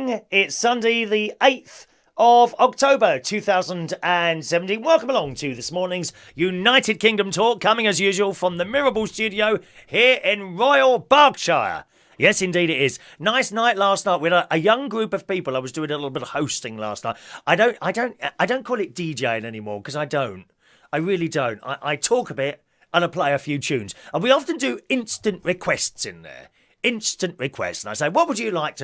morning. It's Sunday the 8th of October 2017. Welcome along to this morning's United Kingdom talk, coming as usual from the Mirable studio here in Royal Berkshire. Yes, indeed it is. Nice night last night with a young group of people. I was doing a little bit of hosting last night. I don't call it DJing anymore because I don't. I really don't. I talk a bit and I play a few tunes. And we often do instant requests in there. Instant requests, and I say, what would you like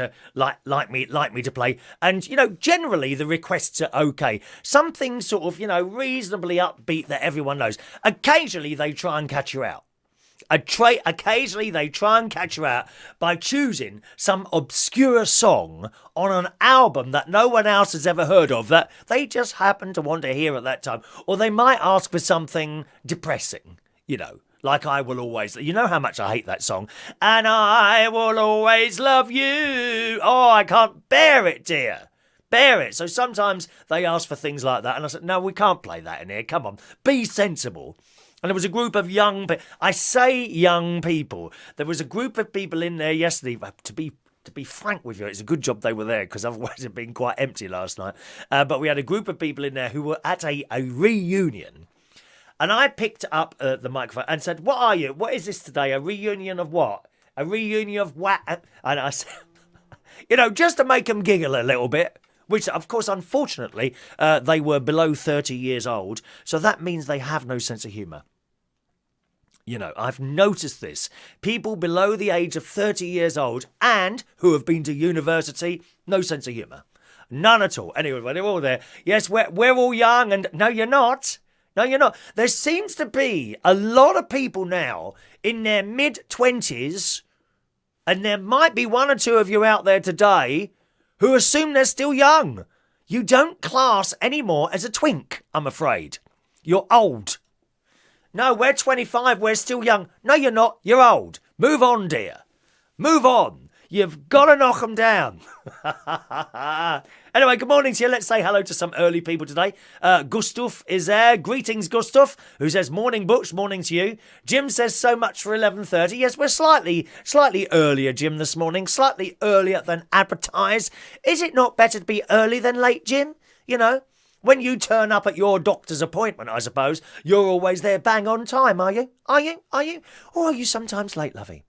me to play? And generally the requests are okay. Something sort of reasonably upbeat that everyone knows. Occasionally they try and catch you out. Occasionally they try and catch you out by choosing some obscure song on an album that no one else has ever heard of, that they just happen to want to hear at that time. Or they might ask for something depressing, like I Will Always... You know how much I hate that song. And I will always love you. Oh, I can't bear it, dear. Bear it. So sometimes they ask for things like that. And I said, no, we can't play that in here. Come on. Be sensible. And there was a group of young... I say young people. There was a group of people in there yesterday. To be frank with you, it's a good job they were there, because otherwise it'd been quite empty last night. But we had a group of people in there who were at a reunion. And I picked up the microphone and said, what are you? What is this today? A reunion of what? A reunion of what? And I said, just to make them giggle a little bit, which, of course, unfortunately, they were below 30 years old. So that means they have no sense of humour. I've noticed this. People below the age of 30 years old and who have been to university, no sense of humour. None at all. Anyway, they're all there. Yes, we're all young, and no, you're not. No, you're not. There seems to be a lot of people now in their mid-20s, and there might be one or two of you out there today who assume they're still young. You don't class anymore as a twink, I'm afraid. You're old. No, we're 25, we're still young. No, you're not. You're old. Move on, dear. Move on. You've got to knock them down. Anyway, good morning to you. Let's say hello to some early people today. Gustav is there. Greetings, Gustav, who says, morning, Butch, morning to you. Jim says, so much for 11:30. Yes, we're slightly earlier, Jim, this morning. Slightly earlier than advertised. Is it not better to be early than late, Jim? When you turn up at your doctor's appointment, I suppose, you're always there bang on time, are you? Are you? Or are you sometimes late, lovey?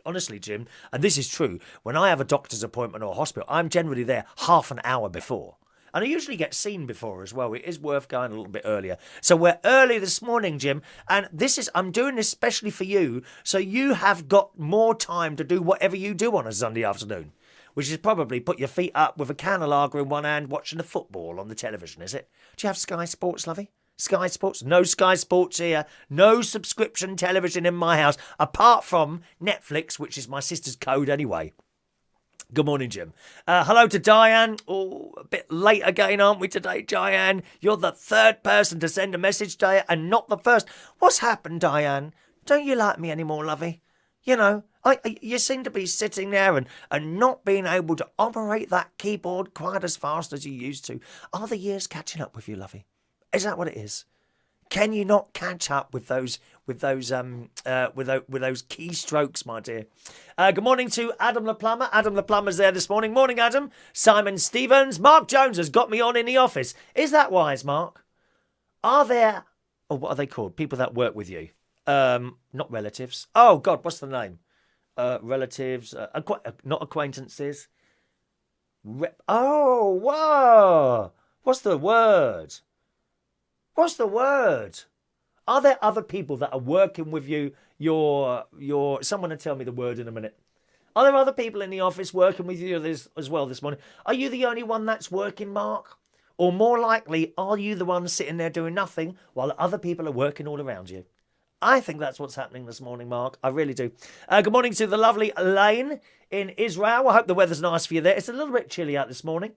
Honestly, Jim, and this is true, when I have a doctor's appointment or hospital, I'm generally there half an hour before. And I usually get seen before as well. It is worth going a little bit earlier. So we're early this morning, Jim, and I'm doing this especially for you, so you have got more time to do whatever you do on a Sunday afternoon, which is probably put your feet up with a can of lager in one hand watching the football on the television, is it? Do you have Sky Sports, lovey? Sky Sports? No Sky Sports here. No subscription television in my house, apart from Netflix, which is my sister's code anyway. Good morning, Jim. Hello to Diane. Oh, a bit late again, aren't we today, Diane? You're the third person to send a message, Diane, and not the first. What's happened, Diane? Don't you like me anymore, lovey? You seem to be sitting there and not being able to operate that keyboard quite as fast as you used to. Are the years catching up with you, lovey? Is that what it is? Can you not catch up with those keystrokes, my dear? Good morning to Adam the Plumber. Adam the Plumber's there this morning. Morning, Adam. Simon Stevens. Mark Jones has got me on in the office. Is that wise, Mark? Are there... Oh, what are they called? People that work with you. Not relatives. Oh, God, what's the name? Relatives. Not acquaintances. Oh, whoa. What's the word? What's the word? Are there other people that are working with you? Someone will tell me the word in a minute. Are there other people in the office working with you as well this morning? Are you the only one that's working, Mark? Or more likely, are you the one sitting there doing nothing while other people are working all around you? I think that's what's happening this morning, Mark. I really do. Good morning to the lovely Elaine in Israel. I hope the weather's nice for you there. It's a little bit chilly out this morning,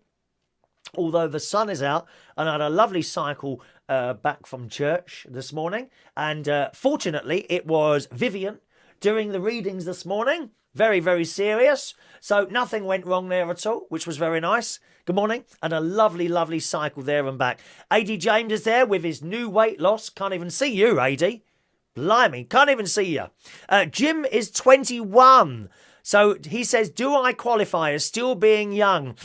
although the sun is out, and I had a lovely cycle back from church this morning. And fortunately, it was Vivian doing the readings this morning. Very, very serious. So nothing went wrong there at all, which was very nice. Good morning. And a lovely, lovely cycle there and back. AD James is there with his new weight loss. Can't even see you, AD. Blimey, can't even see you. Jim is 21. So he says, do I qualify as still being young?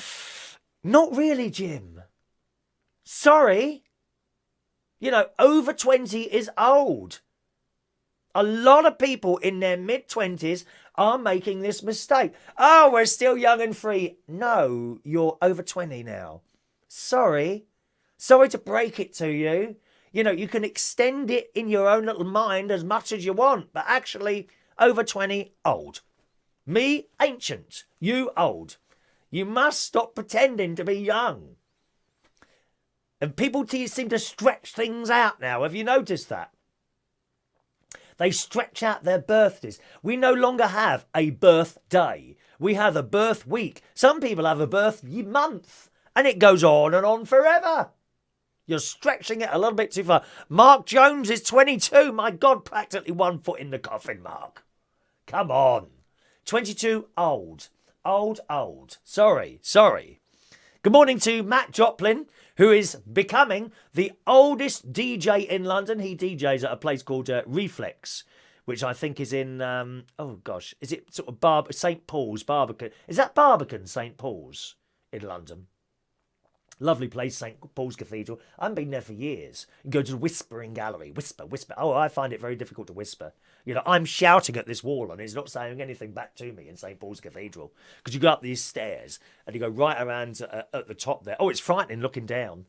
Not really, Jim. Sorry. You know, over 20 is old. A lot of people in their mid-20s are making this mistake. Oh, we're still young and free. No, you're over 20 now. Sorry. Sorry to break it to you. You know, you can extend it in your own little mind as much as you want, but actually, over 20, old. Me, ancient. You, old. You must stop pretending to be young. And people seem to stretch things out now. Have you noticed that? They stretch out their birthdays. We no longer have a birthday. We have a birth week. Some people have a birth month. And it goes on forever. You're stretching it a little bit too far. Mark Jones is 22. My God, practically 1 foot in the coffin, Mark. Come on. 22, old. Old. Sorry. Good morning to Matt Joplin, who is becoming the oldest DJ in London. He DJs at a place called Reflex, which I think is in, is it sort of St. Paul's, Barbican? Is that Barbican, St. Paul's in London? Lovely place, St. Paul's Cathedral. I haven't been there for years. You go to the Whispering Gallery. Whisper. Oh, I find it very difficult to whisper. You know, I'm shouting at this wall and it's not saying anything back to me in St. Paul's Cathedral. Because you go up these stairs and you go right around at the top there. Oh, it's frightening looking down.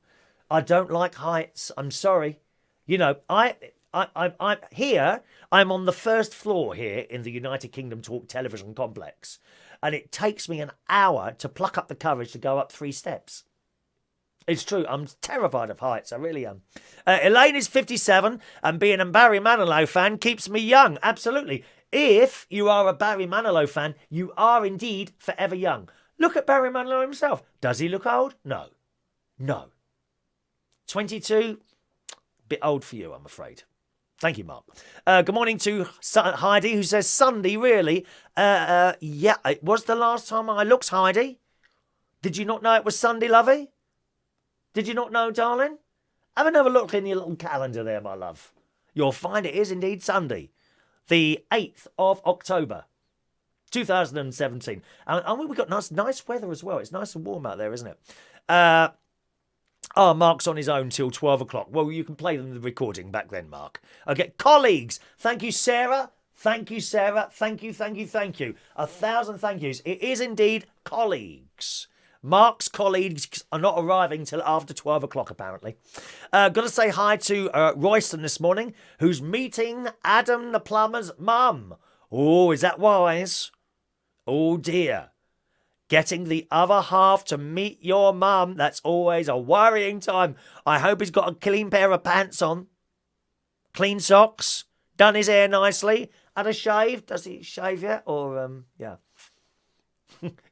I don't like heights. I'm sorry. You know, I'm here. I'm on the first floor here in the United Kingdom Talk television complex. And it takes me an hour to pluck up the courage to go up 3 steps. It's true. I'm terrified of heights. I really am. Elaine is 57 and being a Barry Manilow fan keeps me young. Absolutely. If you are a Barry Manilow fan, you are indeed forever young. Look at Barry Manilow himself. Does he look old? No. 22, bit old for you, I'm afraid. Thank you, Mark. Good morning to Heidi, who says, Sunday, really? Yeah, it was the last time I looked, Heidi. Did you not know it was Sunday, lovey? Did you not know, darling? Have another look in your little calendar there, my love. You'll find it is indeed Sunday, the 8th of October, 2017. And we've got nice weather as well. It's nice and warm out there, isn't it? Mark's on his own till 12 o'clock. Well, you can play them the recording back then, Mark. Okay, colleagues. Thank you, Sarah. Thank you. 1,000 thank yous. It is indeed colleagues. Mark's colleagues are not arriving till after 12 o'clock, apparently. Got to say hi to Royston this morning, who's meeting Adam the plumber's mum. Oh, is that wise? Oh, dear. Getting the other half to meet your mum, that's always a worrying time. I hope he's got a clean pair of pants on. Clean socks. Done his hair nicely. Had a shave. Does he shave yet? Or, yeah.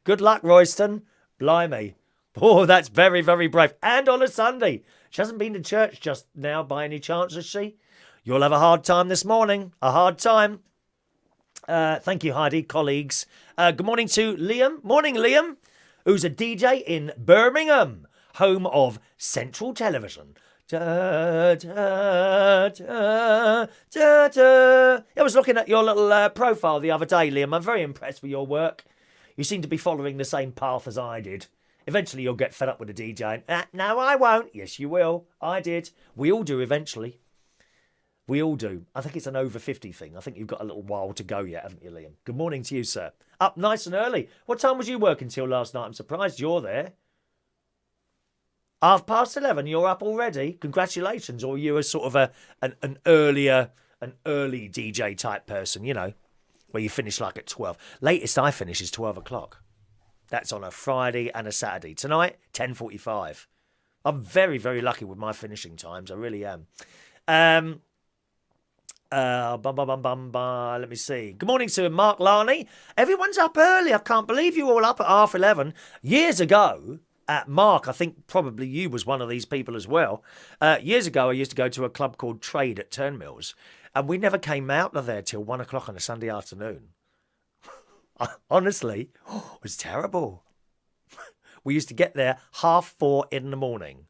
Good luck, Royston. Blimey. Oh, that's very, very brave. And on a Sunday. She hasn't been to church just now by any chance, has she? You'll have a hard time this morning. A hard time. Thank you, Heidi, colleagues. Good morning to Liam. Morning, Liam, who's a DJ in Birmingham, home of Central Television. Da, da, da, da, da. I was looking at your little profile the other day, Liam. I'm very impressed with your work. You seem to be following the same path as I did. Eventually you'll get fed up with the DJing. No, I won't. Yes, you will. I did. We all do eventually. We all do. I think it's an over 50 thing. I think you've got a little while to go yet, haven't you, Liam? Good morning to you, sir. Up nice and early. What time was you working till last night? I'm surprised you're there. 11:30, you're up already? Congratulations. Or you were sort of an early DJ type person, you know, where you finish like at 12. Latest I finish is 12 o'clock. That's on a Friday and a Saturday. Tonight, 10:45. I'm very, very lucky with my finishing times. I really am. Let me see. Good morning to Mark Larney. Everyone's up early. I can't believe you all up at 11:30. Years ago, Mark, I think probably you was one of these people as well. Years ago, I used to go to a club called Trade at Turnmills, and we never came out of there till 1 o'clock on a Sunday afternoon. Honestly, it was terrible. We used to get there 4:30 in the morning.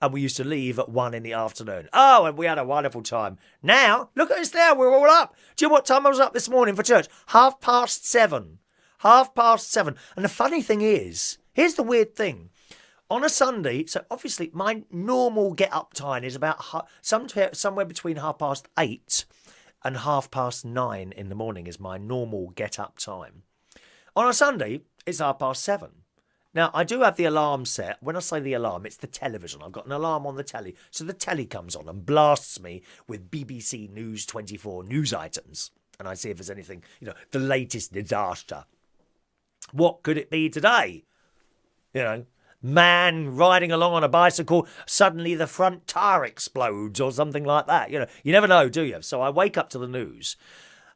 And we used to leave at 1 in the afternoon. Oh, and we had a wonderful time. Now, look at us now. We're all up. Do you know what time I was up this morning for church? 7:30. 7:30. And the funny thing is, here's the weird thing. On a Sunday, so obviously my normal get-up time is about somewhere between 8:30 and 9:30 in the morning is my normal get-up time. On a Sunday, it's 7:30. Now, I do have the alarm set. When I say the alarm, it's the television. I've got an alarm on the telly. So the telly comes on and blasts me with BBC News 24 news items. And I see if there's anything, the latest disaster. What could it be today? Man riding along on a bicycle, suddenly the front tyre explodes or something like that. You never know, do you? So I wake up to the news.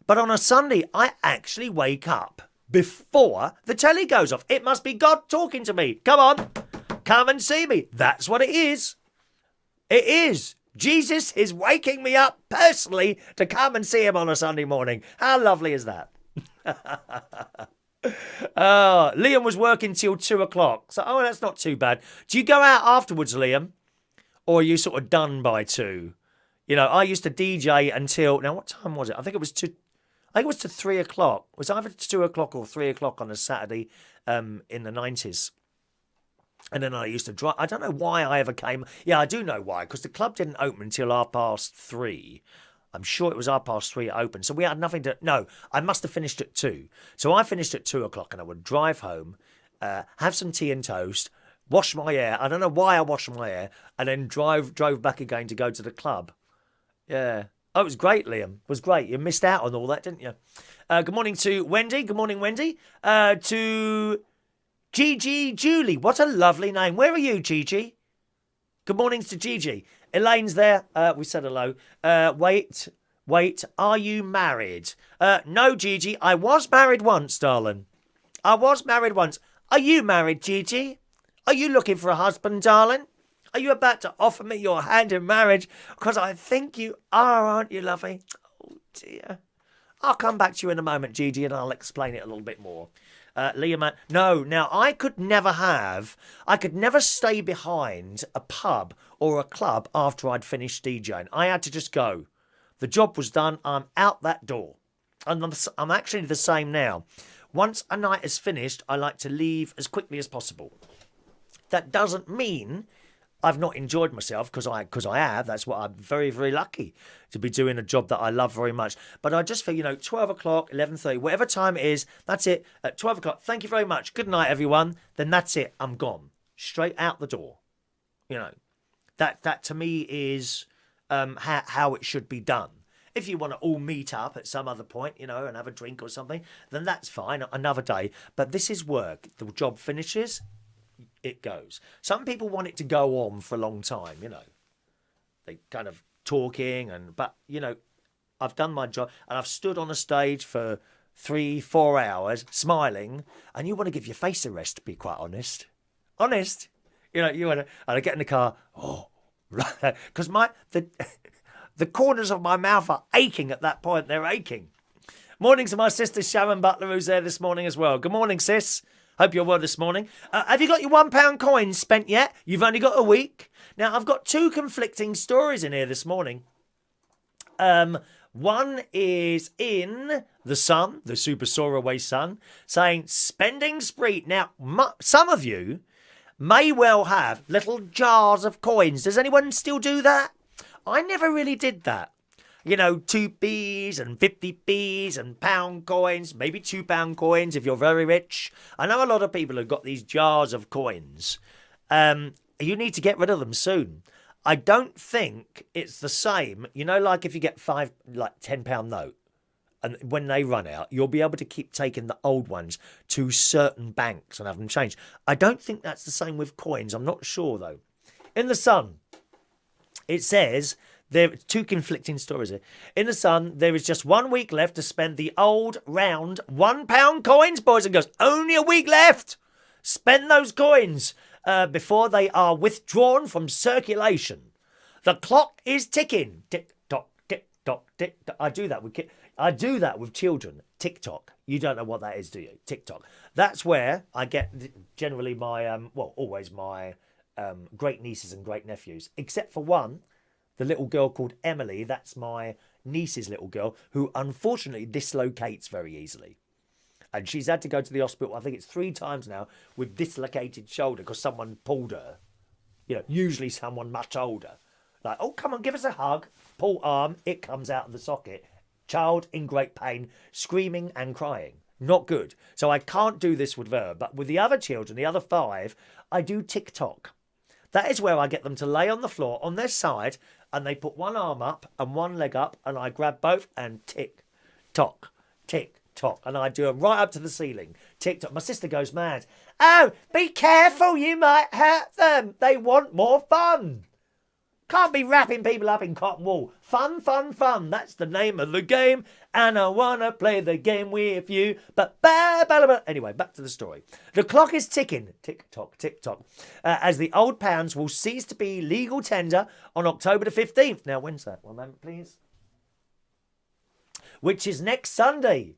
But on a Sunday, I actually wake up before the telly goes off. It must be God talking to me. Come on, come and see me. That's what it is. It is. Jesus is waking me up personally to come and see him on a Sunday morning. How lovely is that? Liam was working till 2:00. So, that's not too bad. Do you go out afterwards, Liam? Or are you sort of done by 2? I used to DJ until, now what time was it? I think it was to 3:00. It was either 2:00 or 3:00 on a Saturday in the 90s. And then I used to drive. I don't know why I ever came. Yeah, I do know why, because the club didn't open until 3:30. I'm sure it was 3:30 it opened. So we had nothing to... No, I must have finished at 2. So I finished at 2:00 and I would drive home, have some tea and toast, wash my hair. I don't know why I washed my hair. And then drove back again to go to the club. Yeah. Oh, it was great, Liam. It was great. You missed out on all that, didn't you? Good morning to Wendy. Good morning, Wendy. To Gigi Julie. What a lovely name. Where are you, Gigi? Good mornings to Gigi. Elaine's there. We said hello. Wait. Are you married? No, Gigi. I was married once, darling. I was married once. Are you married, Gigi? Are you looking for a husband, darling? Are you about to offer me your hand in marriage? Because I think you are, aren't you, lovey? Oh, dear. I'll come back to you in a moment, Gigi, and I'll explain it a little bit more. Liam, no. Now, I could never stay behind a pub or a club after I'd finished DJing. I had to just go. The job was done. I'm out that door. And I'm actually the same now. Once a night is finished, I like to leave as quickly as possible. That doesn't mean I've not enjoyed myself, because I have. That's what I'm very, very lucky to be doing a job that I love very much. But I just feel, 12:00, 11:30, whatever time it is, that's it. At 12:00, thank you very much. Good night, everyone. Then that's it. I'm gone. Straight out the door. That to me is how it should be done. If you want to all meet up at some other point, and have a drink or something, then that's fine. Another day. But this is work. The job finishes. It goes. Some people want it to go on for a long time, They kind of talking but I've done my job and I've stood on a stage for 3-4 hours smiling, and you want to give your face a rest, to be quite honest. Honest. You want to, and I get in the car, because the corners of my mouth are aching at that point. They're aching. Morning to my sister Sharon Butler, who's there this morning as well. Good morning, sis. Hope you're well this morning. Have you got your £1 coins spent yet? You've only got a week. Now, I've got 2 conflicting stories in here this morning. One is in The Sun, the Super Soaraway Sun, saying spending spree. Now, some of you may well have little jars of coins. Does anyone still do that? I never really did that. 2p's and 50p's and pound coins, maybe £2 coins if you're very rich. I know a lot of people have got these jars of coins. You need to get rid of them soon. I don't think it's the same. Like if you get £10 note, and when they run out, you'll be able to keep taking the old ones to certain banks and have them changed. I don't think that's the same with coins. I'm not sure, though. In The Sun, it says... There are 2 conflicting stories here. In The Sun, there is just 1 week left to spend the old, round £1 coins, boys and girls. Only a week left. Spend those coins before they are withdrawn from circulation. The clock is ticking. Tick tock, tick tock, tick tock. I do that with children. Tick tock. You don't know what that is, do you? Tick tock. That's where I get generally my always my great nieces and great nephews, except for one. The little girl called Emily, that's my niece's little girl, who unfortunately dislocates very easily. And she's had to go to the hospital, I think it's 3 times now, with dislocated shoulder because someone pulled her. You know, usually someone much older. Like, oh, come on, give us a hug. Pull arm, it comes out of the socket. Child in great pain, screaming and crying. Not good. So I can't do this with her. But with the other children, the other 5, I do TikTok. That is where I get them to lay on the floor on their side and they put one arm up and one leg up and I grab both and tick-tock, tick-tock. And I do them right up to the ceiling. Tick-tock. My sister goes mad. Oh, be careful, you might hurt them. They want more fun. Can't be wrapping people up in cotton wool. Fun, fun, fun. That's the name of the game. And I want to play the game with you. But anyway, back to the story. The clock is ticking. Tick-tock, tick-tock. As the old pounds will cease to be legal tender on October the 15th. Now, when's that? One moment, please. Which is next Sunday.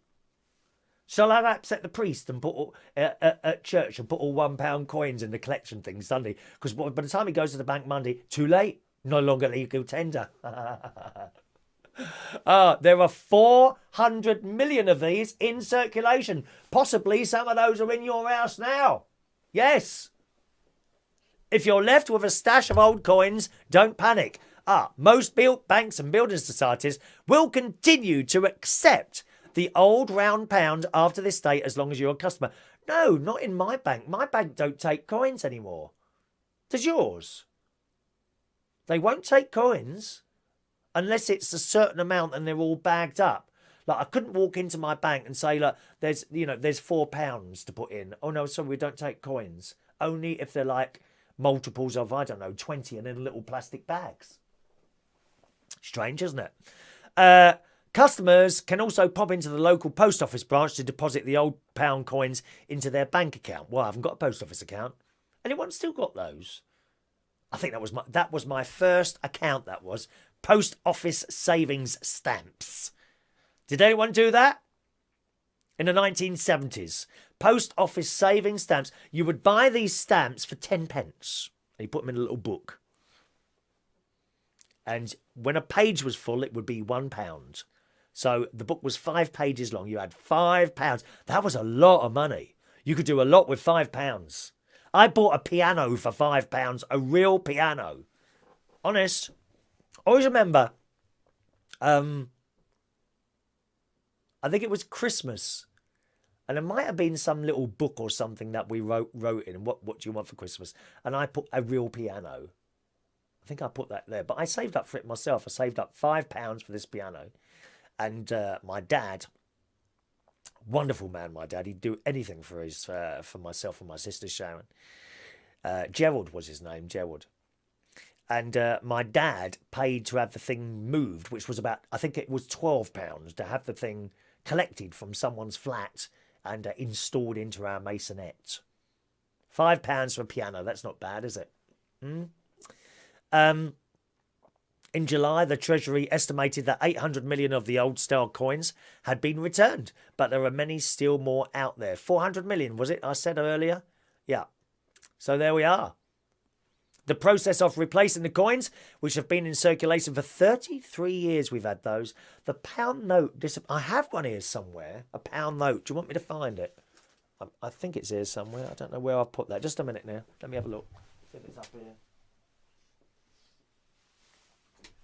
Shall I upset the priest and put at church and put all £1 coins in the collection thing Sunday? Because by the time he goes to the bank Monday, too late. No longer legal tender. There are 400 million of these in circulation. Possibly some of those are in your house now. Yes. If you're left with a stash of old coins, don't panic. Most banks and building societies will continue to accept the old round pound after this date as long as you're a customer. No, not in my bank. My bank don't take coins anymore. Does yours? They won't take coins unless it's a certain amount and they're all bagged up. Like I couldn't walk into my bank and say, look, there's £4 to put in. Oh no, sorry, we don't take coins. Only if they're like multiples of, I don't know, 20 and in little plastic bags. Strange, isn't it? Customers can also pop into the local post office branch to deposit the old pound coins into their bank account. Well, I haven't got a post office account. Anyone still got those? I think that was my first account. That was post office savings stamps. Did anyone do that? In the 1970s, post office savings stamps. You would buy these stamps for 10 pence. And you put them in a little book. And when a page was full, it would be £1. So the book was 5 pages long. You had £5. That was a lot of money. You could do a lot with £5. I bought a piano for £5, a real piano. Honest. Always remember, I think it was Christmas. And it might have been some little book or something that we wrote in. What do you want for Christmas? And I put a real piano. I think I put that there. But I saved up for it myself. I saved up £5 for this piano. And my dad... Wonderful man, my dad. He'd do anything for myself and my sister Sharon. Gerald was his name, Gerald. And my dad paid to have the thing moved, which was about, I think it was £12 to have the thing collected from someone's flat and installed into our masonette. £5 for a piano. That's not bad, is it? In July, the Treasury estimated that 800 million of the old-style coins had been returned, but there are many still more out there. 400 million, was it, I said earlier? Yeah. So there we are. The process of replacing the coins, which have been in circulation for 33 years, we've had those. The pound note, I have one here somewhere, a pound note. Do you want me to find it? I think it's here somewhere. I don't know where I've put that. Just a minute now. Let me have a look. See if it's up here.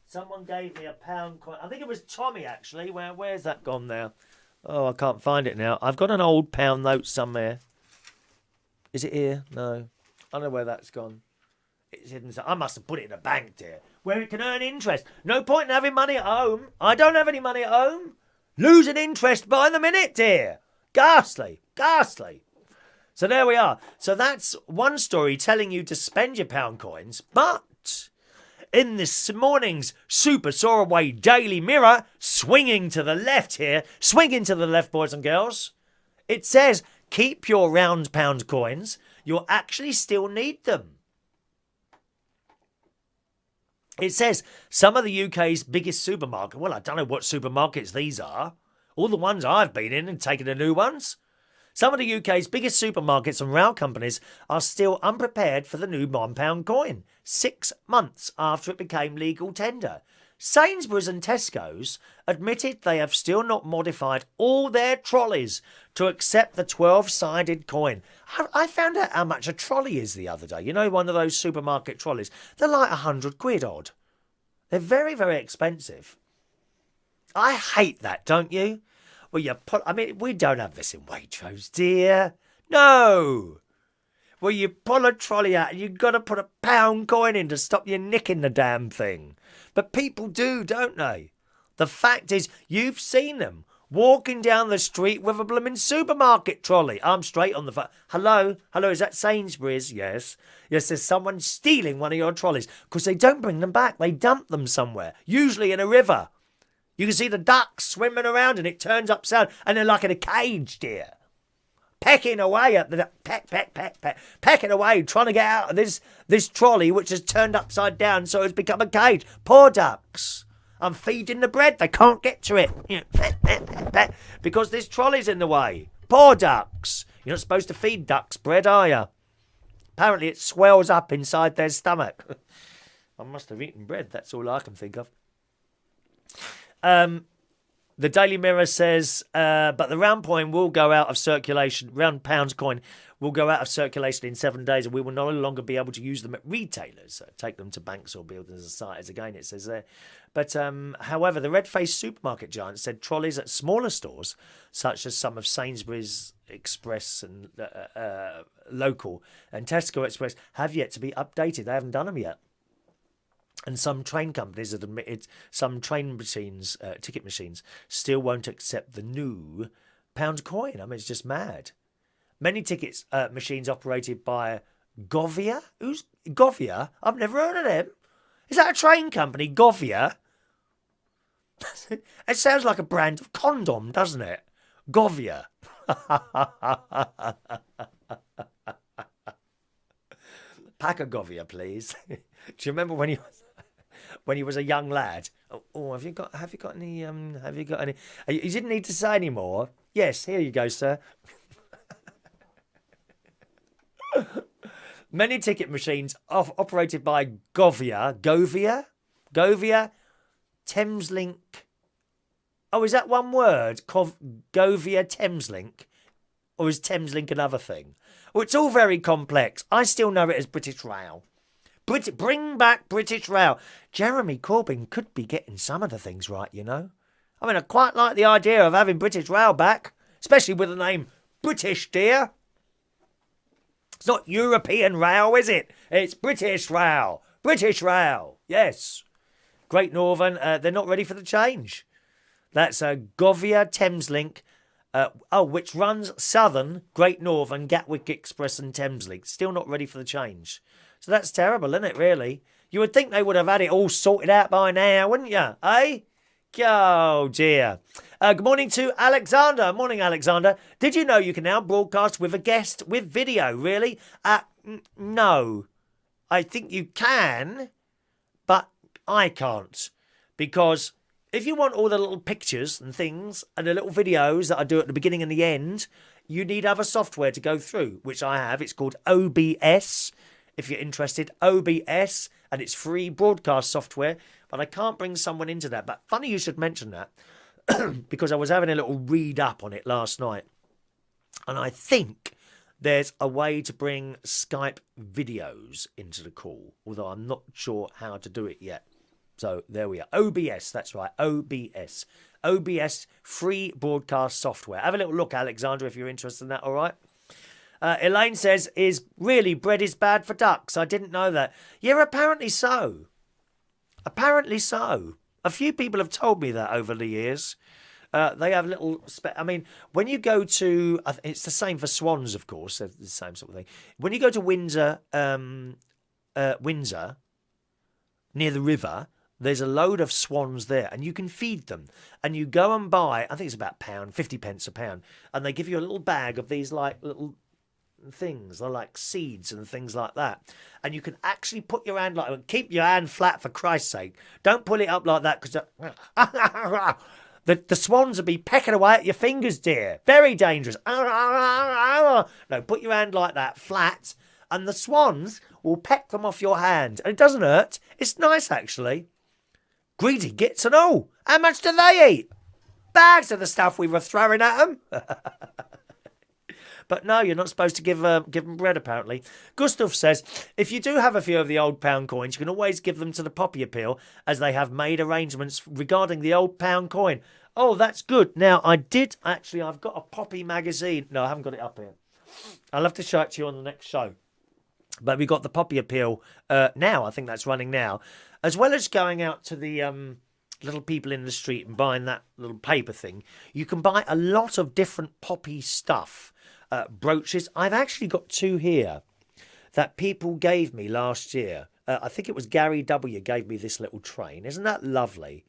Someone gave me a pound coin. I think it was Tommy, actually. Where's that gone now? Oh, I can't find it now. I've got an old pound note somewhere. Is it here? No. I don't know where that's gone. It's hidden. I must have put it in a bank, dear, where it can earn interest. No point in having money at home. I don't have any money at home. Losing interest by the minute, dear. Ghastly. Ghastly. So there we are. So that's one story telling you to spend your pound coins, but... in this morning's Super Soaraway Daily Mirror, swinging to the left here, swinging to the left, boys and girls, it says, keep your round pound coins. You'll actually still need them. It says, some of the UK's biggest supermarket. Well, I don't know what supermarkets these are. All the ones I've been in and taken the new ones. Some of the UK's biggest supermarkets and rail companies are still unprepared for the new £1 coin, 6 months after it became legal tender. Sainsbury's and Tesco's admitted they have still not modified all their trolleys to accept the 12-sided coin. I found out how much a trolley is the other day. You know, one of those supermarket trolleys. They're like £100 odd. They're very, very expensive. I hate that, don't you? Well, we don't have this in Waitrose, dear. No. Well, you pull a trolley out and you've got to put a pound coin in to stop you nicking the damn thing. But people do, don't they? The fact is, you've seen them walking down the street with a blooming supermarket trolley. I'm straight on the phone. Hello, is that Sainsbury's? Yes. Yes, there's someone stealing one of your trolleys because they don't bring them back. They dump them somewhere, usually in a river. You can see the ducks swimming around and it turns upside and they're like in a cage, dear. Pecking away at the pecking away, trying to get out of this trolley which has turned upside down, so it's become a cage. Poor ducks. I'm feeding the bread. They can't get to it because this trolley's in the way. Poor ducks. You're not supposed to feed ducks bread, are you? Apparently it swells up inside their stomach. I must have eaten bread. That's all I can think of. The Daily Mirror says, but the round coin will go out of circulation. Round pounds coin will go out of circulation in 7 days, and we will no longer be able to use them at retailers. So take them to banks or building societies. Again, it says there. But however, the red-faced supermarket giant said trolleys at smaller stores, such as some of Sainsbury's Express and Local and Tesco Express, have yet to be updated. They haven't done them yet. And some train companies have admitted some train machines, ticket machines, still won't accept the new pound coin. I mean, it's just mad. Many tickets machines operated by Govia. Who's Govia? I've never heard of them. Is that a train company, Govia? It sounds like a brand of condom, doesn't it? Govia. Pack a Govia, please. Do you remember when he was a young lad? Oh, have you got any? You didn't need to say any more. Yes, here you go, sir. Many ticket machines operated by Govia, Thameslink. Oh, is that one word? Govia Thameslink? Or is Thameslink another thing? Well, it's all very complex. I still know it as British Rail. Bring back British Rail. Jeremy Corbyn could be getting some of the things right, you know. I mean, I quite like the idea of having British Rail back, especially with the name British, dear. It's not European Rail, is it? It's British Rail. British Rail, yes. Great Northern, they're not ready for the change. That's Govia Thameslink, which runs Southern, Great Northern, Gatwick Express and Thameslink. Still not ready for the change. So that's terrible, isn't it, really? You would think they would have had it all sorted out by now, wouldn't you? Eh? Oh, dear. Good morning to Alexander. Morning, Alexander. Did you know you can now broadcast with a guest with video, really? No. I think you can, but I can't. Because if you want all the little pictures and things and the little videos that I do at the beginning and the end, you need other software to go through, which I have. It's called OBS. If you're interested, OBS, and it's free broadcast software, but I can't bring someone into that. But funny you should mention that, because I was having a little read up on it last night, and I think there's a way to bring Skype videos into the call, although I'm not sure how to do it yet. So there we are. OBS, that's right, OBS. OBS, free broadcast software. Have a little look, Alexander, if you're interested in that, all right? Elaine says, bread is bad for ducks? I didn't know that. Yeah, apparently so. Apparently so. A few people have told me that over the years. They have little... when you go to... It's the same for swans, of course. They're the same sort of thing. When you go to Windsor, near the river, there's a load of swans there, and you can feed them. And you go and buy, I think it's about £1, 50 pence a pound, and they give you a little bag of these like little things. They're like seeds and things like that. And you can actually put your hand keep your hand flat for Christ's sake. Don't pull it up like that because the swans will be pecking away at your fingers, dear. Very dangerous. No, put your hand like that, flat, and the swans will peck them off your hand. And it doesn't hurt. It's nice, actually. Greedy gits and all. How much do they eat? Bags of the stuff we were throwing at them. But no, you're not supposed to give them bread, apparently. Gustav says, if you do have a few of the old pound coins, you can always give them to the Poppy Appeal, as they have made arrangements regarding the old pound coin. Oh, that's good. Now, I've got a Poppy magazine. No, I haven't got it up here. I'll have to show it to you on the next show. But we got the Poppy Appeal now. I think that's running now. As well as going out to the little people in the street and buying that little paper thing, you can buy a lot of different Poppy stuff. Brooches. I've actually got two here that people gave me last year. I think it was Gary W. gave me this little train. Isn't that lovely?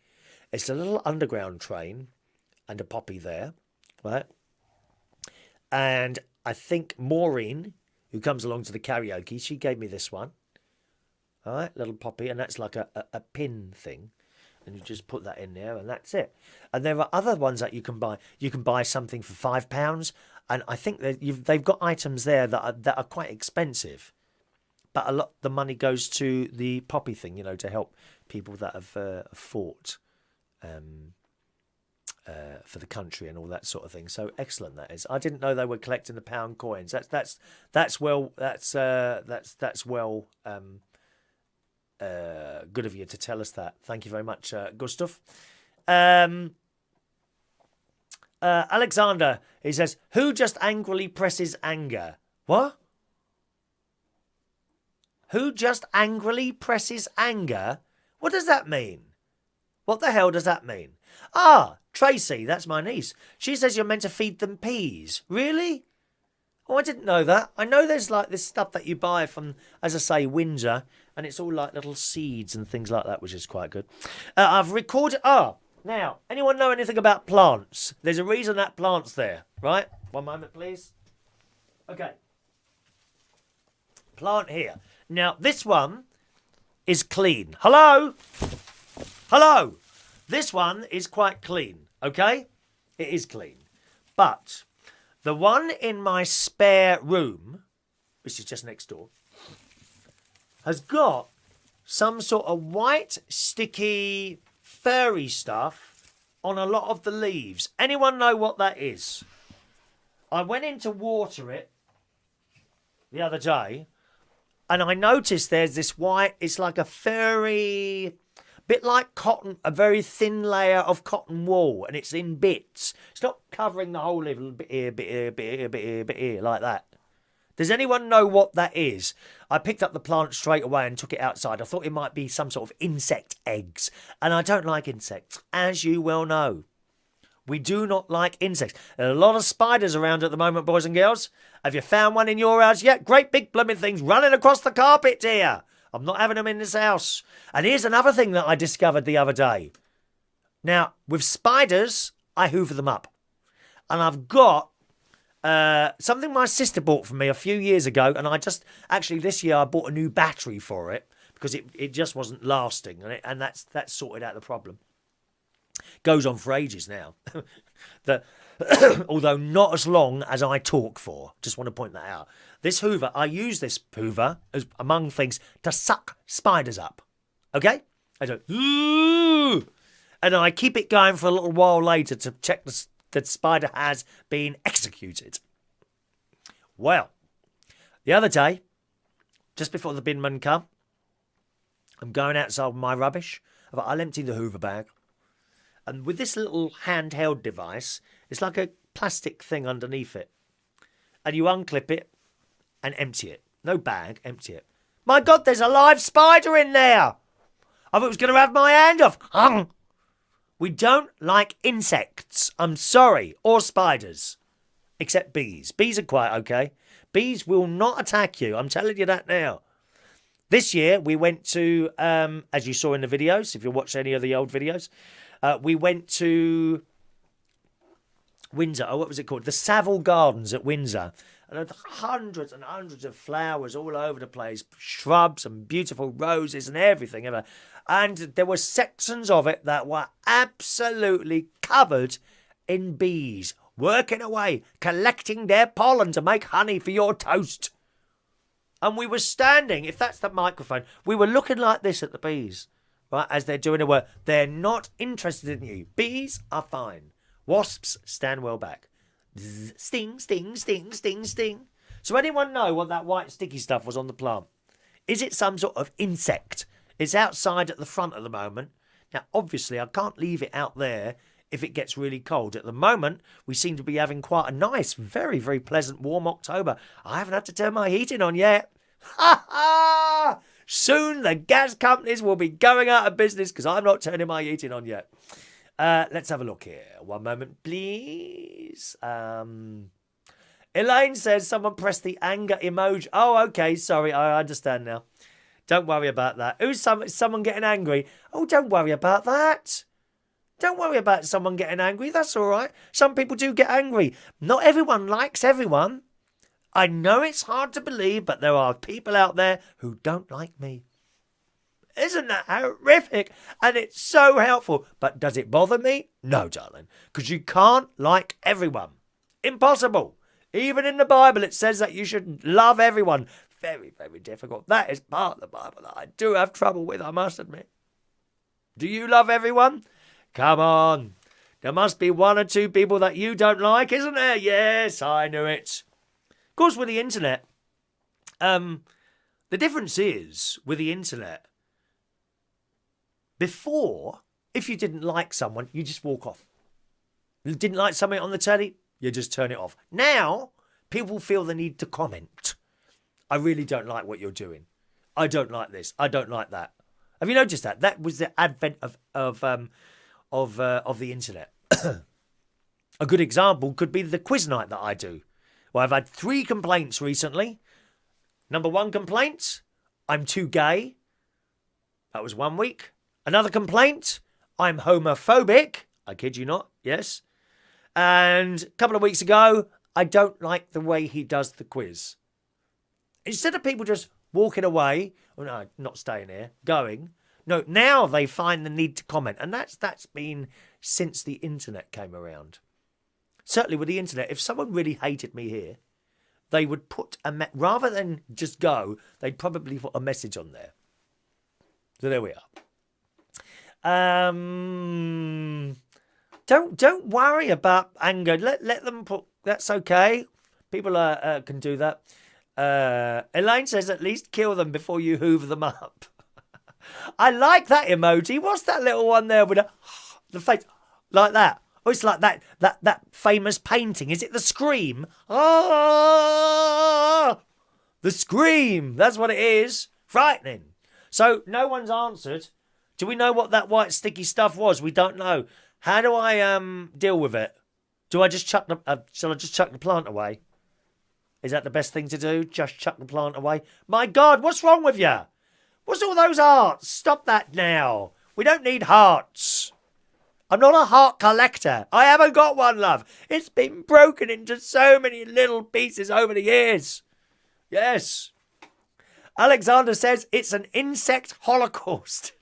It's a little underground train and a Poppy there, right? And I think Maureen, who comes along to the karaoke, she gave me this one. All right, little Poppy, and that's like a pin thing. And you just put that in there, and that's it. And there are other ones that you can buy. You can buy something for £5, and I think that they've got items there that are quite expensive. But a lot the money goes to the Poppy thing, to help people that have fought for the country and all that sort of thing. So excellent that is. I didn't know they were collecting the pound coins. That's well good of you to tell us that. Thank you very much, Gustav. Alexander, he says, who just angrily presses anger? What? Who just angrily presses anger? What does that mean? What the hell does that mean? Ah, Tracy, that's my niece. She says you're meant to feed them peas. Really? Oh, I didn't know that. I know there's like this stuff that you buy from, as I say, Windsor, and it's all like little seeds and things like that, which is quite good. I've recorded... now, anyone know anything about plants? There's a reason that plant's there, right? One moment, please. Okay. Plant here. Now, this one is clean. Hello? Hello? This one is quite clean, okay? It is clean. But the one in my spare room, which is just next door, has got some sort of white, sticky, furry stuff on a lot of the leaves. Anyone know what that is? I went in to water it the other day, and I noticed there's this white, it's like a furry, bit like cotton, a very thin layer of cotton wool, and it's in bits. It's not covering the whole leaf, a bit here, bit here, bit here, bit here, bit here, like that. Does anyone know what that is? I picked up the plant straight away and took it outside. I thought it might be some sort of insect eggs. And I don't like insects, as you well know. We do not like insects. There are a lot of spiders around at the moment, boys and girls. Have you found one in your house yet? Great big blooming things running across the carpet here. I'm not having them in this house. And here's another thing that I discovered the other day. Now, with spiders, I hoover them up. And I've got something my sister bought for me a few years ago, and actually this year I bought a new battery for it because it just wasn't lasting, and that's sorted out the problem. Goes on for ages now. Although not as long as I talk for. Just want to point that out. This hoover, I use this hoover, as among things, to suck spiders up. Okay? I do. Ooh! And I keep it going for a little while later to check that spider has been executed. Well, the other day, just before the binman come, I'm going outside with my rubbish. I'll empty the hoover bag. And with this little handheld device, it's like a plastic thing underneath it. And you unclip it and empty it. No bag, empty it. My God, there's a live spider in there. I thought it was going to have my hand off. We don't like insects. I'm sorry. Or spiders. Except bees. Bees are quite okay. Bees will not attack you. I'm telling you that now. This year, we went to, as you saw in the videos, if you watched any of the old videos, we went to Windsor. Oh, what was it called? The Savile Gardens at Windsor. And there were hundreds and hundreds of flowers all over the place. Shrubs and beautiful roses and everything. And there were sections of it that were absolutely covered in bees. Working away, collecting their pollen to make honey for your toast. And we were standing, if that's the microphone, we were looking like this at the bees. right, as they're doing their work. They're not interested in you. Bees are fine. Wasps stand well back. Zzz, sting, sting, sting, sting, sting. So anyone know what that white sticky stuff was on the plant? Is it some sort of insect? It's outside at the front at the moment. Now, obviously, I can't leave it out there if it gets really cold. At the moment, we seem to be having quite a nice, very, very pleasant, warm October. I haven't had to turn my heating on yet. Ha ha! Soon the gas companies will be going out of business because I'm not turning my heating on yet. Let's have a look here. One moment, please. Elaine says someone pressed the anger emoji. Oh, okay. Sorry, I understand now. Don't worry about that. Who's someone getting angry? Oh, don't worry about that. Don't worry about someone getting angry. That's all right. Some people do get angry. Not everyone likes everyone. I know it's hard to believe, but there are people out there who don't like me. Isn't that horrific? And it's so helpful. But does it bother me? No, darling. Because you can't like everyone. Impossible. Even in the Bible, it says that you should love everyone. Very, very difficult. That is part of the Bible that I do have trouble with, I must admit. Do you love everyone? Come on. There must be one or two people that you don't like, isn't there? Yes, I knew it. Of course, with the internet, the difference is, with the internet, before, if you didn't like someone, you just walk off. You didn't like something on the telly, you just turn it off. Now, people feel the need to comment. I really don't like what you're doing. I don't like this. I don't like that. Have you noticed that? That was the advent of the internet. A good example could be the quiz night that I do. Well, I've had 3 complaints recently. Number 1 complaint, I'm too gay. That was 1 week. Another complaint, I'm homophobic. I kid you not, yes. And a couple of weeks ago, I don't like the way he does the quiz. Instead of people just walking away, oh no, not staying here, going, no, now they find the need to comment. And that's been since the internet came around. Certainly with the internet, if someone really hated me here, they would put rather than just go, they'd probably put a message on there. So there we are. Don't worry about anger. Let them put. That's okay. People can do that. Elaine says at least kill them before you hoover them up. I like that emoji. What's that little one there with the face like that? Oh, it's like that famous painting. Is it the Scream? Ah, the Scream. That's what it is. Frightening. So no one's answered. Do we know what that white sticky stuff was? We don't know. How do I deal with it? Do I just chuck shall I just chuck the plant away? Is that the best thing to do? Just chuck the plant away? My God, what's wrong with you? What's all those hearts? Stop that now. We don't need hearts. I'm not a heart collector. I haven't got one, love. It's been broken into so many little pieces over the years. Yes. Alexander says it's an insect holocaust.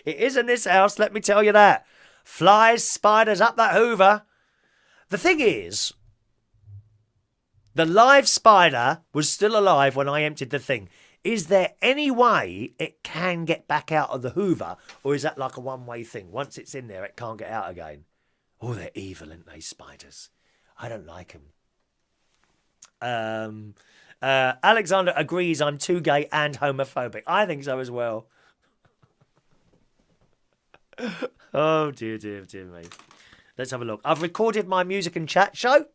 It is in this house, let me tell you that. Flies, spiders, up that hoover. The thing is, the live spider was still alive when I emptied the thing. Is there any way it can get back out of the hoover? Or is that like a one-way thing? Once it's in there, it can't get out again. Oh, they're evil, aren't they, spiders? I don't like them. Alexander agrees I'm too gay and homophobic. I think so as well. Oh, dear me. Let's have a look. I've recorded my music and chat show.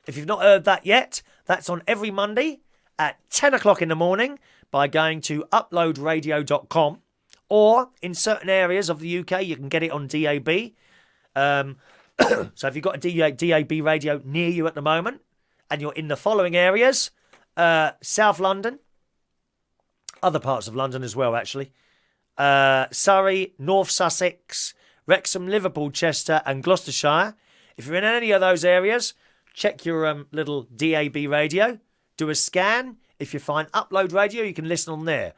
If you've not heard that yet, that's on every Monday at 10 o'clock in the morning by going to uploadradio.com, or in certain areas of the UK, you can get it on DAB. So if you've got a DAB radio near you at the moment, and you're in the following areas, South London, other parts of London as well, actually, Surrey, North Sussex, Wrexham, Liverpool, Chester and Gloucestershire. If you're in any of those areas, check your little DAB radio, do a scan. If you find Upload Radio, you can listen on there.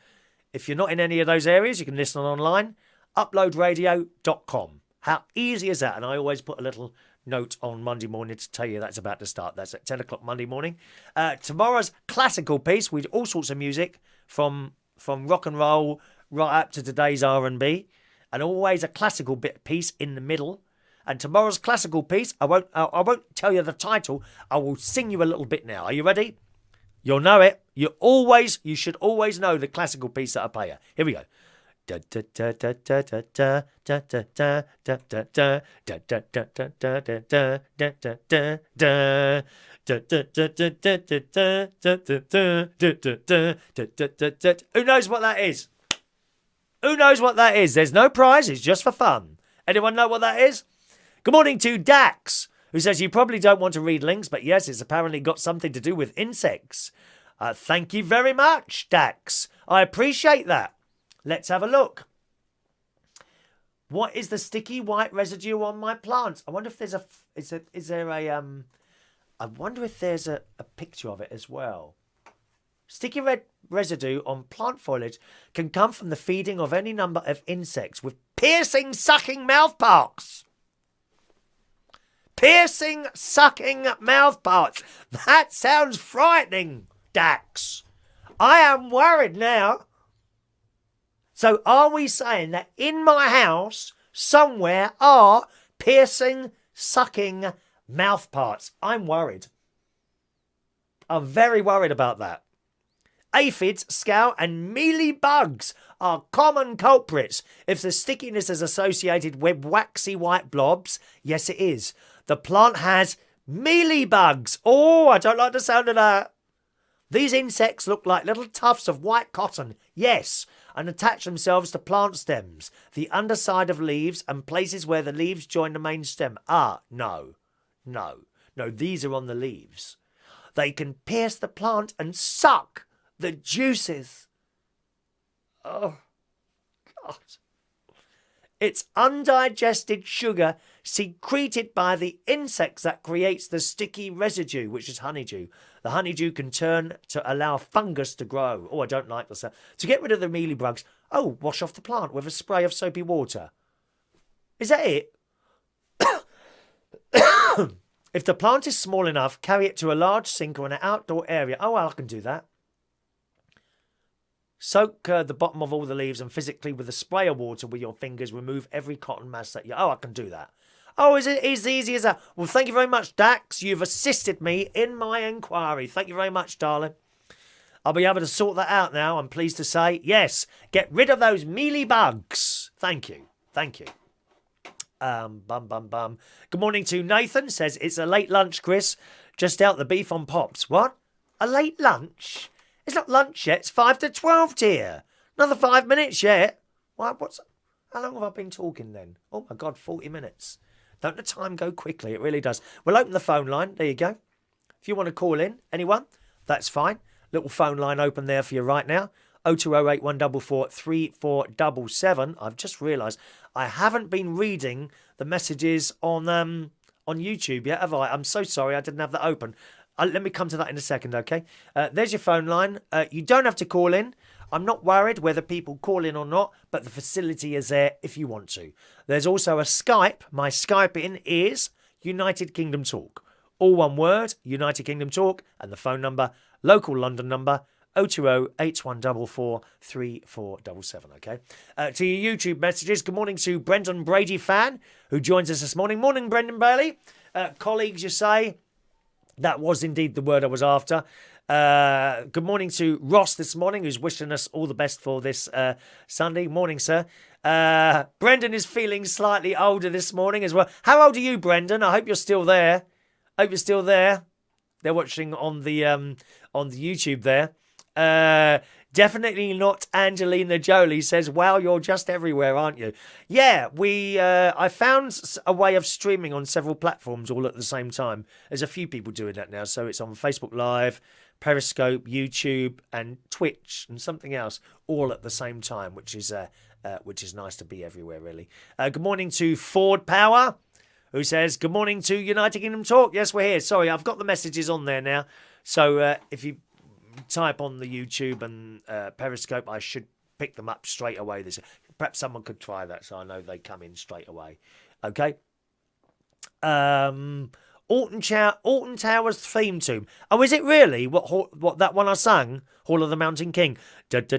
If you're not in any of those areas, you can listen online, uploadradio.com. How easy is that? And I always put a little note on Monday morning to tell you that's about to start. That's at 10 o'clock Monday morning. Tomorrow's classical piece with all sorts of music from rock and roll right up to today's R&B, and always a classical piece in the middle. And tomorrow's classical piece, I won't tell you the title. I will sing you a little bit now. Are you ready? You'll know it. You should always know the classical piece that I play you. Here we go. Who knows what that is? Who knows what that is? There's no prize. It's just for fun. Anyone know what that is? Good morning to Dax, who says you probably don't want to read links, but yes, it's apparently got something to do with insects. Thank you very much, Dax. I appreciate that. Let's have a look. What is the sticky white residue on my plants? I wonder if there's I wonder if there's a picture of it as well. Sticky red residue on plant foliage can come from the feeding of any number of insects with piercing, sucking mouth parts. Piercing, sucking mouth parts. That sounds frightening, Dax. I am worried now. So are we saying that in my house somewhere are piercing, sucking mouth parts? I'm worried. I'm very worried about that. Aphids, scout and mealy bugs are common culprits. If the stickiness is associated with waxy white blobs, yes it is. The plant has mealy bugs. Oh, I don't like the sound of that. These insects look like little tufts of white cotton, yes, and attach themselves to plant stems, the underside of leaves and places where the leaves join the main stem. No, these are on the leaves. They can pierce the plant and suck the juices. Oh, God. It's undigested sugar secreted by the insects that creates the sticky residue, which is honeydew. The honeydew can turn to allow fungus to grow. Oh, I don't like the sound. To get rid of the mealy bugs, wash off the plant with a spray of soapy water. Is that it? If the plant is small enough, carry it to a large sink or an outdoor area. Oh, well, I can do that. Soak the bottom of all the leaves and physically with a spray of water with your fingers remove every cotton mass that you... Oh, I can do that. Oh, is it as easy as that? Well, thank you very much, Dax. You've assisted me in my inquiry. Thank you very much, darling. I'll be able to sort that out now, I'm pleased to say. Yes, get rid of those mealy bugs. Thank you. Thank you. Good morning to Nathan. Says, it's a late lunch, Chris. Just out the beef on Pops. What? A late lunch? It's not lunch yet. It's 5 to 12, dear. Another 5 minutes yet. How long have I been talking then? Oh, my God, 40 minutes. Don't the time go quickly? It really does. We'll open the phone line. There you go. If you want to call in, anyone, that's fine. Little phone line open there for you right now. 0208 144 3477. I've just realised I haven't been reading the messages on YouTube yet, have I? I'm so sorry I didn't have that open. Let me come to that in a second, okay? There's your phone line. You don't have to call in. I'm not worried whether people call in or not, but the facility is there if you want to. There's also a Skype. My Skype in is United Kingdom Talk. All one word, United Kingdom Talk, and the phone number, local London number, 020 8144 3477, okay? To your YouTube messages, good morning to Brendan Brady fan, who joins us this morning. Morning, Brendan Bailey. Colleagues, you say... That was indeed the word I was after. Good morning to Ross this morning, who's wishing us all the best for this Sunday. Morning, sir. Brendan is feeling slightly older this morning as well. How old are you, Brendan? I hope you're still there. They're watching on the YouTube there. Definitely not Angelina Jolie says, wow, you're just everywhere, aren't you? Yeah, I found a way of streaming on several platforms all at the same time. There's a few people doing that now. So it's on Facebook Live, Periscope, YouTube, and Twitch, and something else, all at the same time, which is nice to be everywhere, really. Good morning to Ford Power, who says, good morning to United Kingdom Talk. Yes, we're here. Sorry, I've got the messages on there now. So if you... type on the YouTube and Periscope, I should pick them up straight away. Perhaps someone could try that so I know they come in straight away. Okay. Alton Towers theme tune. Oh, is it really? What that one I sang? Hall of the Mountain King. It's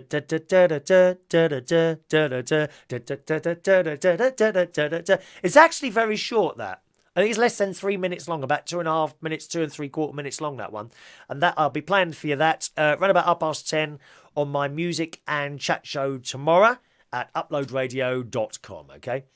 actually very short, that. I think it's less than 3 minutes long, about 2.5 minutes, 2 3/4 minutes long, that one. And that I'll be playing for you that around about 10:30 on my music and chat show tomorrow at uploadradio.com, okay?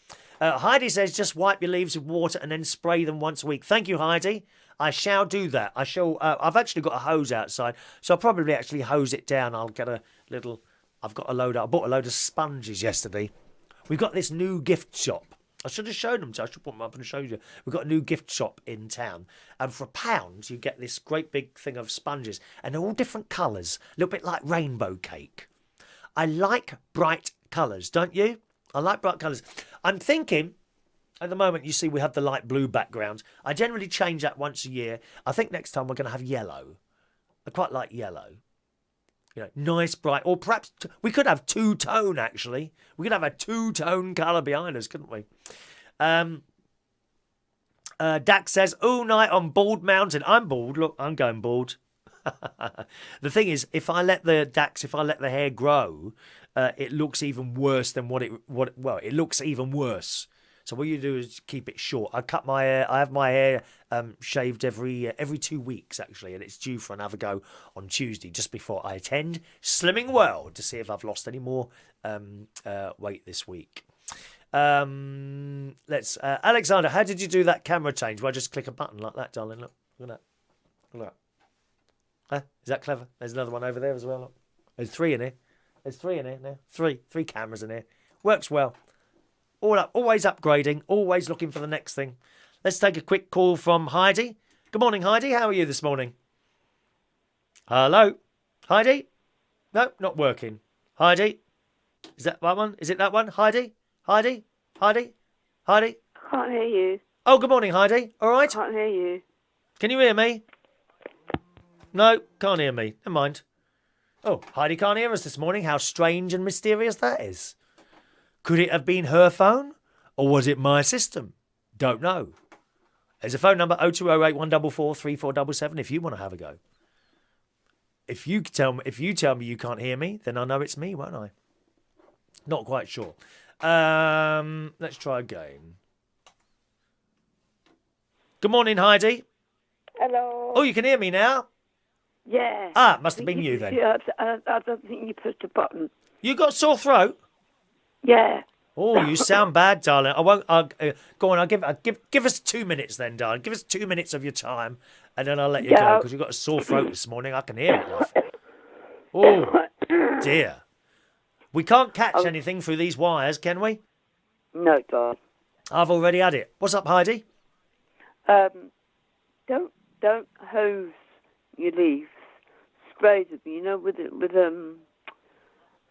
Heidi says, just wipe your leaves with water and then spray them once a week. Thank you, Heidi. I shall do that. I shall. I've actually got a hose outside, so I'll probably actually hose it down. I'll get a little... I bought a load of sponges yesterday. We've got this new gift shop. I should have shown them to you. I should put them up and show you. We've got a new gift shop in town. And for £1, you get this great big thing of sponges. And they're all different colours. A little bit like rainbow cake. I like bright colours, don't you? I like bright colours. I'm thinking, at the moment, you see we have the light blue background. I generally change that once a year. I think next time we're going to have yellow. I quite like yellow. You know, nice, bright, or perhaps we could have two-tone, actually. We could have a two-tone colour behind us, couldn't we? Dax says, all night on Bald Mountain. I'm bald. Look, I'm going bald. The thing is, if I let the hair grow, it looks even worse than it looks even worse. So what you do is keep it short. I cut my hair. I have my hair shaved every 2 weeks, actually, and it's due for another go on Tuesday, just before I attend Slimming World, to see if I've lost any more weight this week. Alexander, how did you do that camera change? Well, I just click a button like that, darling. Look at that. Look at that. Huh? Is that clever? There's another one over there as well. Look. There's 3 in here. There's 3 in here now. Three cameras in here. Works well. Always upgrading, always looking for the next thing. Let's take a quick call from Heidi. Good morning, Heidi. How are you this morning? Hello? Heidi? No, not working. Heidi? Is that one? Is it that one? Heidi? Heidi? Heidi? Heidi? Can't hear you. Oh, good morning, Heidi. All right? Can't hear you. Can you hear me? No, can't hear me. Never mind. Oh, Heidi can't hear us this morning. How strange and mysterious that is. Could it have been her phone? Or was it my system? Don't know. There's a phone number, 0208 144 3477, if you want to have a go. If you tell me you can't hear me, then I know it's me, won't I? Not quite sure. Let's try again. Good morning, Heidi. Hello. Oh, you can hear me now? Yeah. Ah, must have been you then. I don't think you pushed a button. You got sore throat? Yeah. Oh, you sound bad, darling. I won't. Go on. I'll give us 2 minutes then, darling. Give us 2 minutes of your time, and then I'll let you go because you've got a sore throat this morning. I can hear it, love. Oh dear. We can't catch anything through these wires, can we? No, God. I've already had it. What's up, Heidi? Don't hose your leaves. Spray them, with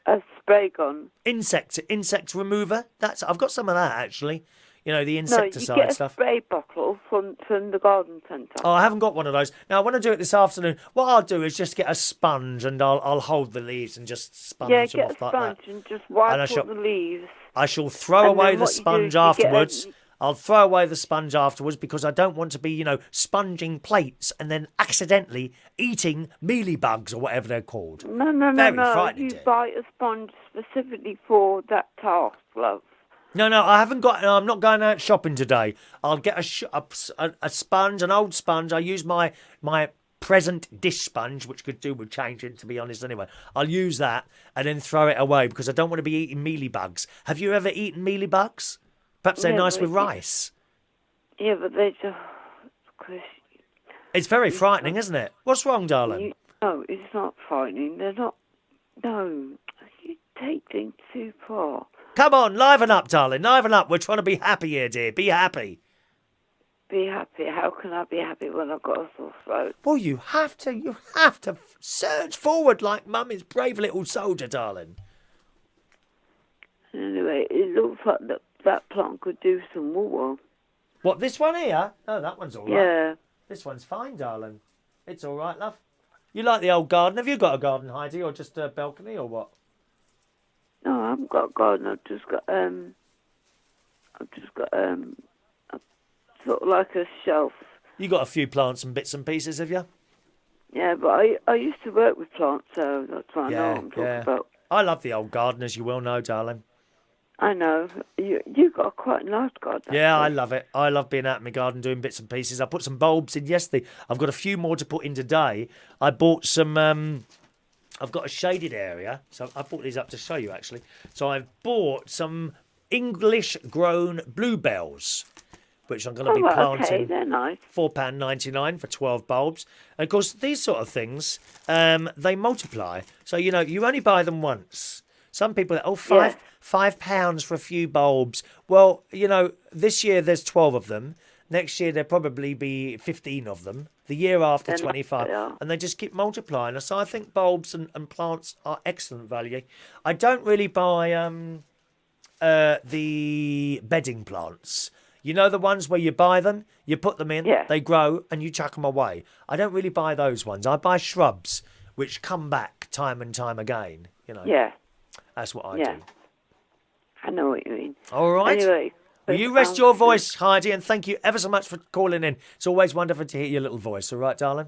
a spray gun. Insect remover. I've got some of that actually. The insecticide you get stuff. A spray bottle from the garden centre. Oh, I haven't got one of those. Now I want to do it this afternoon. What I'll do is just get a sponge and I'll hold the leaves and just sponge them off like that. Yeah, get a sponge and just wipe all the leaves. I shall throw away the sponge afterwards. I'll throw away the sponge afterwards because I don't want to be, sponging plates and then accidentally eating mealybugs or whatever they're called. No. Frightening, You buy a sponge specifically for that task, love. No, I haven't got. I'm not going out shopping today. I'll get a sponge, an old sponge. I use my present dish sponge, which could do with changing, to be honest. Anyway, I'll use that and then throw it away because I don't want to be eating mealybugs. Have you ever eaten mealybugs? Perhaps they're nice with rice. Yeah, but they just... It's very frightening, isn't it? What's wrong, darling? No, it's not frightening. They're not... No, you take things too far. Come on, liven up, darling. Liven up. We're trying to be happy here, dear. Be happy. Be happy? How can I be happy when I've got a sore throat? Well, you have to surge forward like Mummy's brave little soldier, darling. Anyway, it looks like that plant could do some water. What, this one here? Oh, that one's all right. Yeah. This one's fine, darling. It's all right, love. You like the old garden? Have you got a garden, Heidi, or just a balcony, or what? No, I haven't got a garden. I've just got a, sort of like a shelf You got a few plants and bits and pieces, have you? Yeah, but I used to work with plants, so that's what I know what I'm talking about. I love the old garden, as you well know, darling. I know. You got quite a nice garden. Yeah, I actually. love it. I love being out in my garden doing bits and pieces. I put some bulbs in yesterday. I've got a few more to put in today. I bought some. I've got a shaded area, so I brought these up to show you actually. So I've bought some English-grown bluebells, which I'm going to be planting. Okay, they're nice. £4.99 for 12 bulbs. And of course, these sort of things, they multiply. So, you know, you only buy them once. Some people, £5 for a few bulbs. Well, you know, this year there's 12 of them. Next year there'll probably be 15 of them. The year after, 25. And they just keep multiplying. So I think bulbs and plants are excellent value. I don't really buy the bedding plants. You know the ones where you buy them, you put them in, they grow, and you chuck them away. I don't really buy those ones. I buy shrubs, which come back time and time again. You know. Yeah. That's what I do. I know what you mean. All right. Anyway. Will you rest your voice, Heidi, and thank you ever so much for calling in. It's always wonderful to hear your little voice. All right, darling?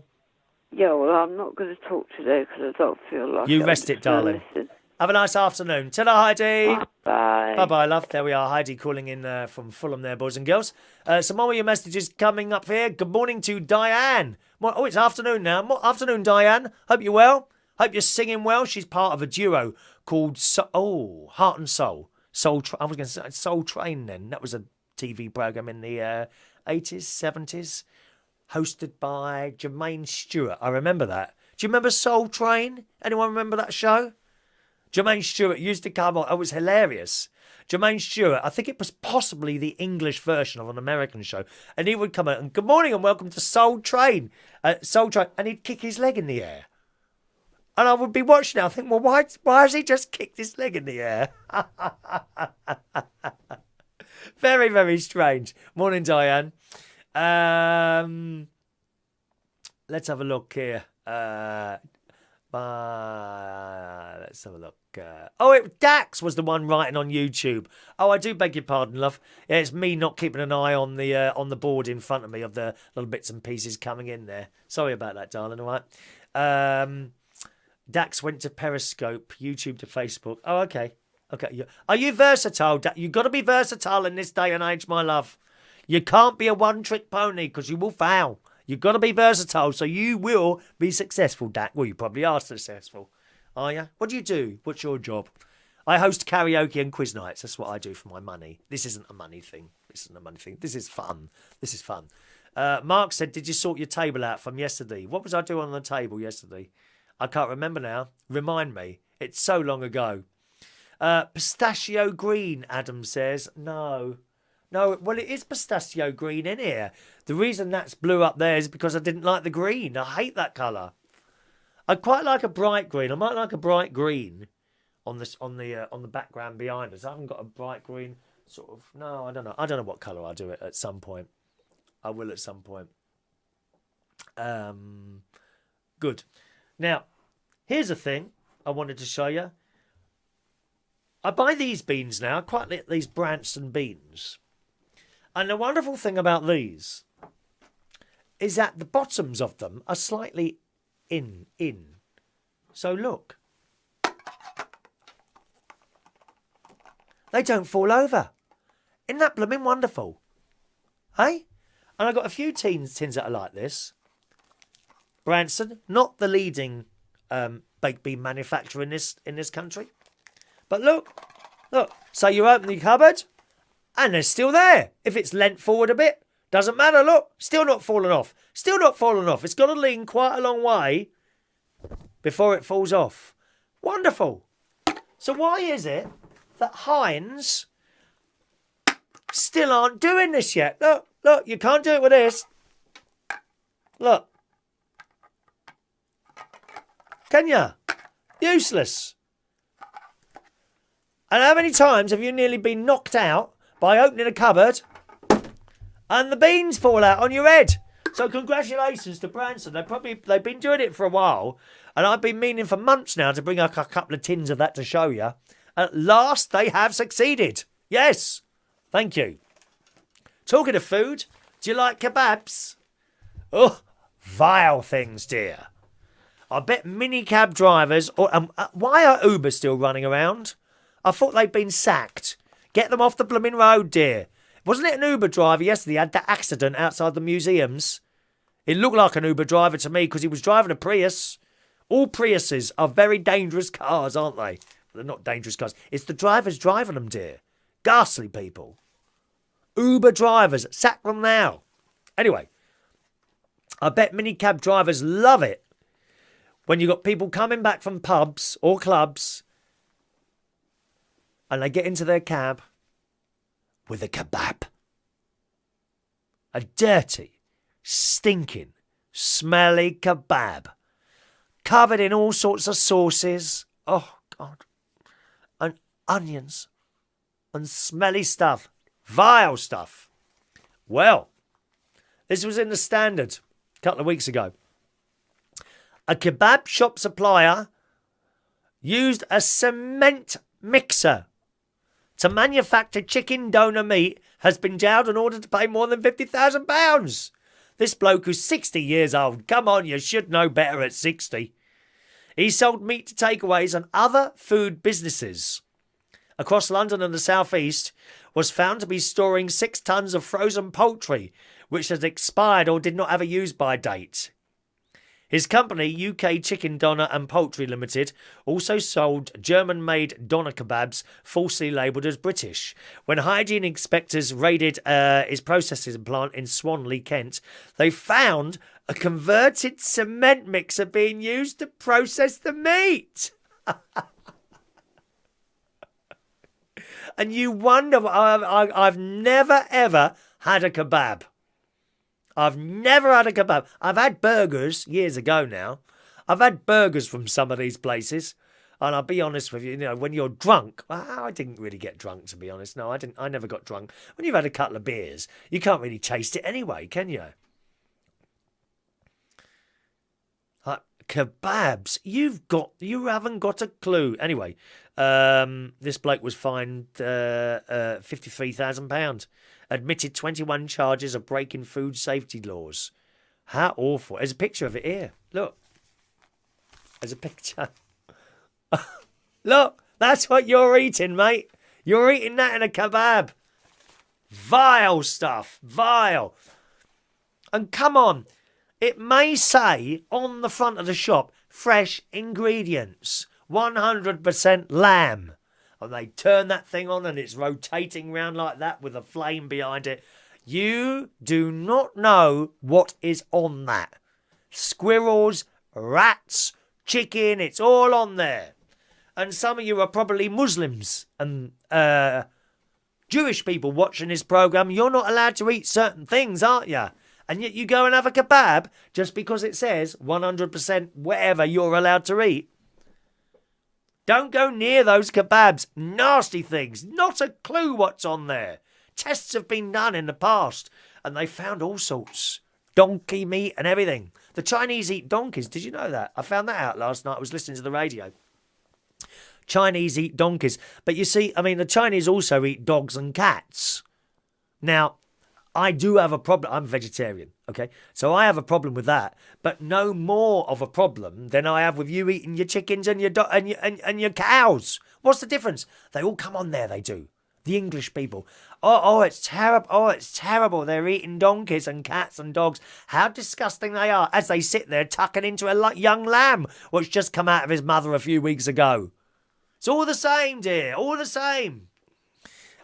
Yeah, well, I'm not going to talk today because I don't feel like you rest it, darling. Listen. Have a nice afternoon. Ta-da, Heidi. Bye. Bye-bye, love. There we are, Heidi calling in from Fulham there, boys and girls. Some more of your messages coming up here. Good morning to Diane. Oh, it's afternoon now. Afternoon, Diane. Hope you're well. Hope you're singing well. She's part of a duo called Heart and Soul. I was going to say Soul Train then. That was a TV programme in the 80s, 70s, hosted by Jermaine Stewart. I remember that. Do you remember Soul Train? Anyone remember that show? Jermaine Stewart used to come on. It was hilarious. Jermaine Stewart, I think it was possibly the English version of an American show. And he would come out and, good morning and welcome to Soul Train. Soul Train. And he'd kick his leg in the air. And I would be watching it. I think, well, why has he just kicked his leg in the air? Very, very strange. Morning, Diane. Let's have a look here. Let's have a look. Dax was the one writing on YouTube. Oh, I do beg your pardon, love. Yeah, it's me not keeping an eye on the board in front of me of the little bits and pieces coming in there. Sorry about that, darling. All right. Dax went to Periscope, YouTube to Facebook. Oh, okay. Okay. Are you versatile? You've got to be versatile in this day and age, my love. You can't be a one-trick pony because you will fail. You've got to be versatile so you will be successful, Dax. Well, you probably are successful. Are you? What do you do? What's your job? I host karaoke and quiz nights. That's what I do for my money. This isn't a money thing. This is fun. This is fun. Mark said, did you sort your table out from yesterday? What was I doing on the table yesterday? I can't remember now. Remind me. It's so long ago. Pistachio green, Adam says. No, well, it is pistachio green in here. The reason that's blue up there is because I didn't like the green. I hate that colour. I quite like a bright green. I might like a bright green on the background behind us. I haven't got a bright green sort of. No, I don't know. I don't know what colour I'll do it at some point. I will at some point. Good. Now, here's a thing I wanted to show you. I buy these beans now. I quite like these Branston beans. And the wonderful thing about these is that the bottoms of them are slightly in. So look. They don't fall over. Isn't that blooming wonderful? Hey? And I've got a few tins that are like this. Branston, not the leading baked bean manufacturer in this country. But look. So you open the cupboard and they're still there. If it's leant forward a bit, doesn't matter. Look, still not falling off. It's got to lean quite a long way before it falls off. Wonderful. So why is it that Heinz still aren't doing this yet? Look, you can't do it with this. Look. Can you? Useless. And how many times have you nearly been knocked out by opening a cupboard and the beans fall out on your head? So congratulations to Branson. They've been doing it for a while, and I've been meaning for months now to bring a couple of tins of that to show you. At last, they have succeeded. Yes. Thank you. Talking of food, do you like kebabs? Oh, vile things, dear. I bet minicab drivers... why are Uber still running around? I thought they'd been sacked. Get them off the blooming road, dear. Wasn't it an Uber driver yesterday had that accident outside the museums? It looked like an Uber driver to me because he was driving a Prius. All Priuses are very dangerous cars, aren't they? They're not dangerous cars. It's the drivers driving them, dear. Ghastly people. Uber drivers. Sack them now. Anyway, I bet minicab drivers love it when you got people coming back from pubs or clubs and they get into their cab with a kebab. A dirty, stinking, smelly kebab. Covered in all sorts of sauces. Oh, God. And onions. And smelly stuff. Vile stuff. Well, this was in the Standard a couple of weeks ago. A kebab shop supplier used a cement mixer to manufacture chicken doner meat has been jailed in order to pay more than £50,000. This bloke who's 60 years old. Come on, you should know better at 60. He sold meat to takeaways and other food businesses across London and the South East, was found to be storing 6 tons of frozen poultry, which had expired or did not have a use-by date. His company, UK Chicken Doner and Poultry Limited, also sold German-made doner kebabs falsely labelled as British. When hygiene inspectors raided his processing plant in Swanley, Kent, they found a converted cement mixer being used to process the meat. And you wonder, I've never ever had a kebab. I've never had a kebab. I've had burgers years ago now. I've had burgers from some of these places. And I'll be honest with you, when you're drunk, well, I didn't really get drunk, to be honest. No, I never got drunk. When you've had a couple of beers, you can't really taste it anyway, can you? Kebabs, you haven't got a clue. Anyway, this bloke was fined £53,000. Admitted 21 charges of breaking food safety laws. How awful. There's a picture of it here. Look. There's a picture. Look, that's what you're eating, mate. You're eating that in a kebab. Vile stuff. Vile. And come on. It may say on the front of the shop, fresh ingredients. 100% lamb. And they turn that thing on and it's rotating round like that with a flame behind it. You do not know what is on that. Squirrels, rats, chicken, it's all on there. And some of you are probably Muslims and Jewish people watching this programme. You're not allowed to eat certain things, aren't you? And yet you go and have a kebab just because it says 100% whatever you're allowed to eat. Don't go near those kebabs. Nasty things. Not a clue what's on there. Tests have been done in the past and they found all sorts. Donkey meat and everything. The Chinese eat donkeys. Did you know that? I found that out last night. I was listening to the radio. Chinese eat donkeys. But you see, the Chinese also eat dogs and cats. Now, I do have a problem. I'm vegetarian, okay? So I have a problem with that, but no more of a problem than I have with you eating your chickens and your and your cows. What's the difference? They all come on there, they do. The English people. Oh, it's terrible. Oh, it's terrible. They're eating donkeys and cats and dogs. How disgusting they are as they sit there tucking into a young lamb which just come out of his mother a few weeks ago. It's all the same, dear. All the same.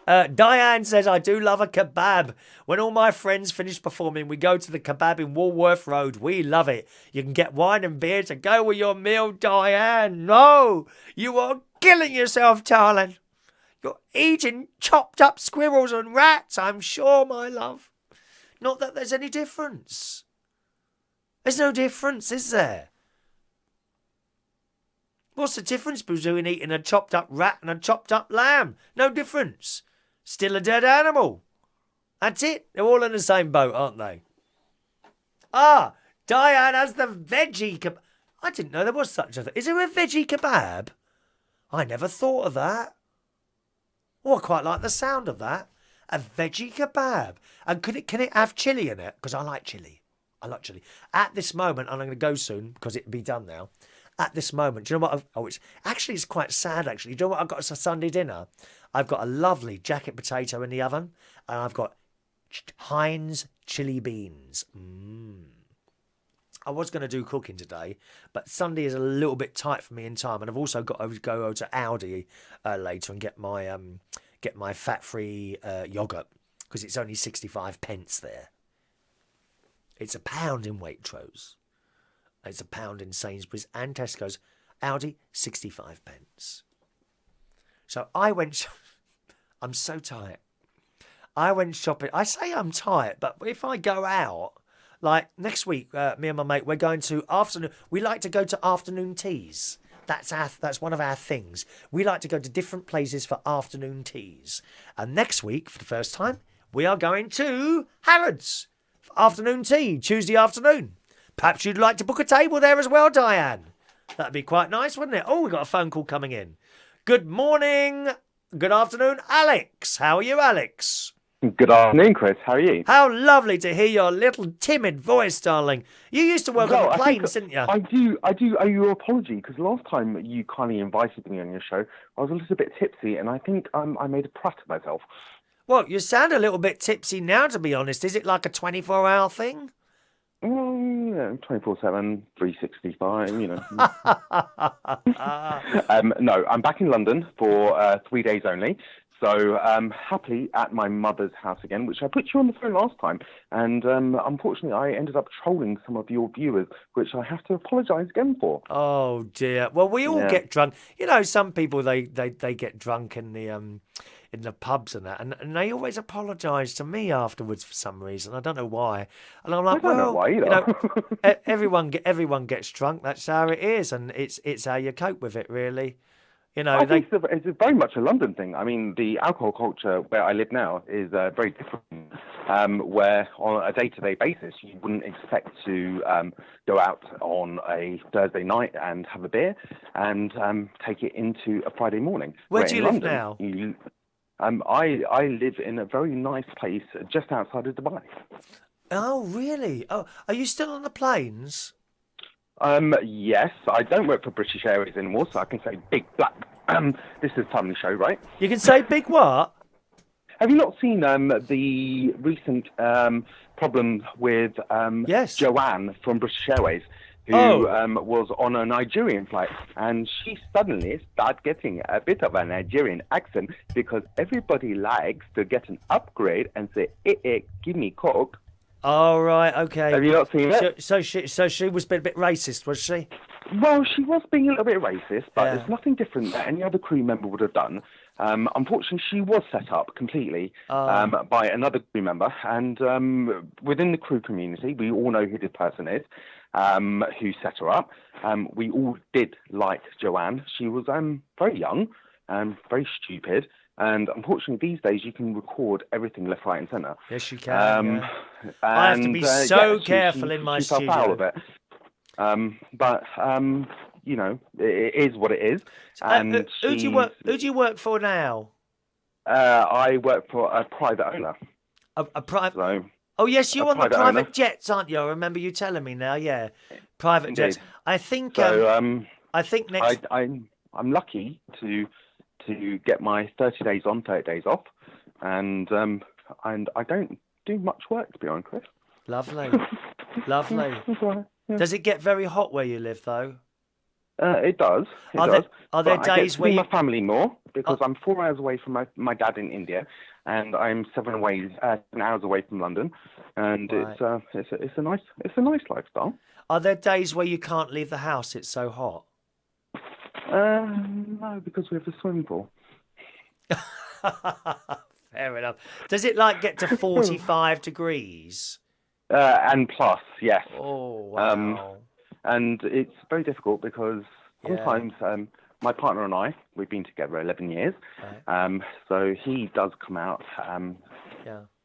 Diane says, I do love a kebab. When all my friends finish performing, we go to the kebab in Walworth Road. We love it. You can get wine and beer to go with your meal, Diane. No, you are killing yourself, darling. You're eating chopped up squirrels and rats, I'm sure, my love. Not that there's any difference. There's no difference, is there? What's the difference between eating a chopped up rat and a chopped up lamb? No difference. Still a dead animal. That's it. They're all in the same boat, aren't they? Ah, Diane has the veggie kebab. I didn't know there was such a thing. Is there a veggie kebab? I never thought of that. Oh, I quite like the sound of that. A veggie kebab. And can it have chilli in it? Because I like chilli. I like chili. At this moment, and I'm going to go soon because it'll be done now. At this moment, do you know what? It's quite sad. Actually, do you know what I've got as a Sunday dinner? I've got a lovely jacket potato in the oven, and I've got Heinz chili beans. I was going to do cooking today, but Sunday is a little bit tight for me in time, and I've also got to go over to Aldi later and get my fat-free yogurt because it's only 65 pence there. It's £1 in Waitrose. It's £1 in Sainsbury's and Tesco's. Aldi, 65 pence. So I went. I'm so tight. I went shopping. I say I'm tight, but if I go out. Like next week, me and my mate, we're going to afternoon. We like to go to afternoon teas. That's one of our things. We like to go to different places for afternoon teas. And next week, for the first time, we are going to Harrods for afternoon tea, Tuesday afternoon. Perhaps you'd like to book a table there as well, Diane. That'd be quite nice, wouldn't it? Oh, we've got a phone call coming in. Good morning. Good afternoon, Alex. How are you, Alex? Good afternoon, Chris. How are you? How lovely to hear your little timid voice, darling. You used to work on the planes, didn't you? I do owe you an apology because last time you kindly invited me on your show, I was a little bit tipsy and I think I made a prat of myself. Well, you sound a little bit tipsy now, to be honest. Is it like a 24-hour thing? 24/7, 365, you know. No, I'm back in London for 3 days only. So happily at my mother's house again, which I put you on the phone last time. And unfortunately, I ended up trolling some of your viewers, which I have to apologise again for. Oh, dear. Well, we all get drunk. You know, some people, they get drunk in the pubs and that. And they always apologise to me afterwards for some reason. I don't know why. And I'm like, I don't know why either. Everyone gets drunk. That's how it is. And it's how you cope with it, really. You know, I think it's very much a London thing. I mean, the alcohol culture where I live now is very different, where on a day-to-day basis, you wouldn't expect to go out on a Thursday night and have a beer and take it into a Friday morning. Where do you live now? I live in a very nice place just outside of Dubai. Oh, really? Oh, are you still on the planes? Yes, I don't work for British Airways anymore, so I can say big black. This is a family show, right? You can say big what? Have you not seen the recent problem with Joanne from British Airways, who was on a Nigerian flight, and she suddenly started getting a bit of a Nigerian accent because everybody likes to get an upgrade and say, give me Coke. Oh, right, okay. Have you not seen it? So she was a bit racist, was she? Well, she was being a little bit racist, but there's nothing different that any other crew member would have done. Unfortunately, she was set up completely by another crew member, and within the crew community, we all know who this person is, who set her up. We all did like Joanne. She was very young, very stupid. And unfortunately, these days, you can record everything left, right, and centre. Yes, you can. I have to be so careful in my studio. Fell foul of it. But you know, it is what it is. So, who do you work for now? I work for a private owner. A private. So, oh yes, you're on the private owner. jets, aren't you? I remember you telling me now. Yeah, private Indeed. jets. I think. So I think next. I'm lucky to get my 30 days on, 30 days off, and I don't do much work, to be honest, Chris. Lovely, lovely. Right, yeah. Does it get very hot where you live, though? It does. Are there days I get to where see my family more because I'm 4 hours away from my dad in India, and I'm 7 hours away from London, and right. it's a nice lifestyle. Are there days where you can't leave the house? It's so hot. No, because we have a swimming pool. Fair enough. Does it get to 45 degrees? And plus, yes. Oh, wow. And it's very difficult because sometimes my partner and I, we've been together 11 years. Right. So he does come out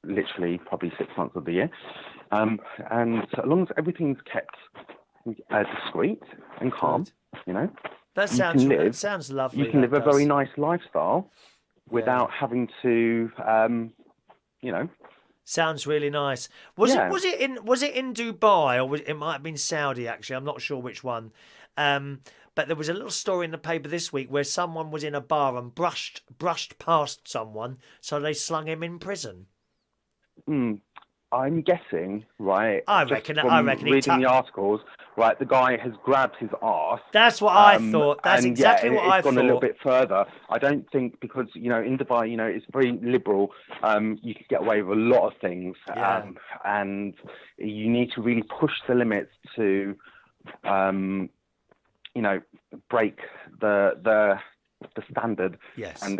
literally probably 6 months of the year. And so as long as everything's kept discreet and calm, you know. That sounds lovely. You can live a very nice lifestyle without having to, Sounds really nice. Yeah. Was it in Dubai, or it might have been Saudi actually? I'm not sure which one. But there was a little story in the paper this week where someone was in a bar and brushed past someone, so they slung him in prison. I'm guessing, right? I just reckon. from I reckon he reading the articles, right? The guy has grabbed his arse. That's what I thought. That's and exactly yeah, what I it's gone thought. a little bit further. I don't think because in Dubai, it's very liberal. You could get away with a lot of things, Yeah. and you need to really push the limits to, break the standard. Yes. And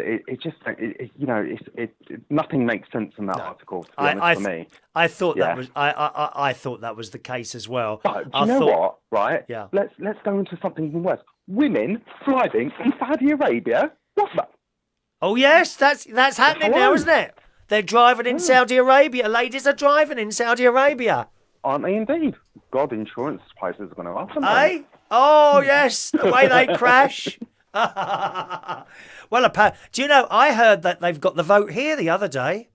nothing makes sense in that article. To be honest, for me. I thought Yeah. that was. I thought that was the case as well. But do you know what? Right? Yeah. Let's go into something even worse. Women driving in Saudi Arabia. What's that? Oh yes, that's happening now, isn't it? They're driving in Saudi Arabia. Ladies are driving in Saudi Arabia. Aren't they indeed? God, insurance prices are going to up, aren't they? Eh? Oh yes, the way they crash. Well, do you know? I heard that they've got the vote here the other day.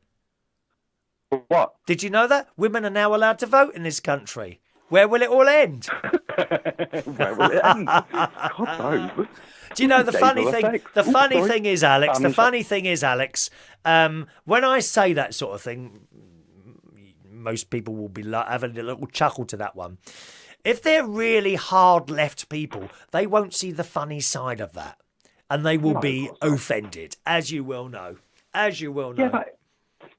What? Did you know that women are now allowed to vote in this country? Where will it all end? Where will it end? God knows. Do you know the funny Stable thing? effects. The funny sorry. thing is, Alex. The I'm funny thing is, Alex. When I say that sort of thing, most people will be having a little chuckle to that one. If they're really hard left people, they won't see the funny side of that, and they will be offended, as you will know. As you will know. Yeah, but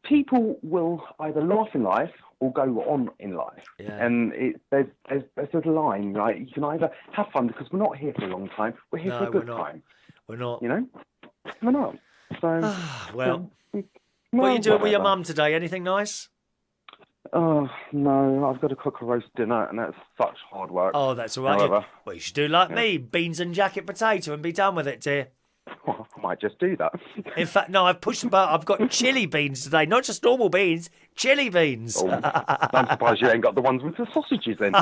people will either laugh in life or go on in life. Yeah. And there's a line, right? You can either have fun because we're not here for a long time. We're here for a good time. We're not. We're not. So, well, what are you doing with your mum today? Anything nice? Oh, no, I've got to cook a roast dinner, and that's such hard work. Oh, that's all right. However, Well, you should do like me, beans and jacket potato, and be done with it, dear. well, I might just do that. In fact, no, I've pushed the boat. I've got chili beans today, not just normal beans, chili beans. Oh, I'm surprised you ain't got the ones with the sausages in.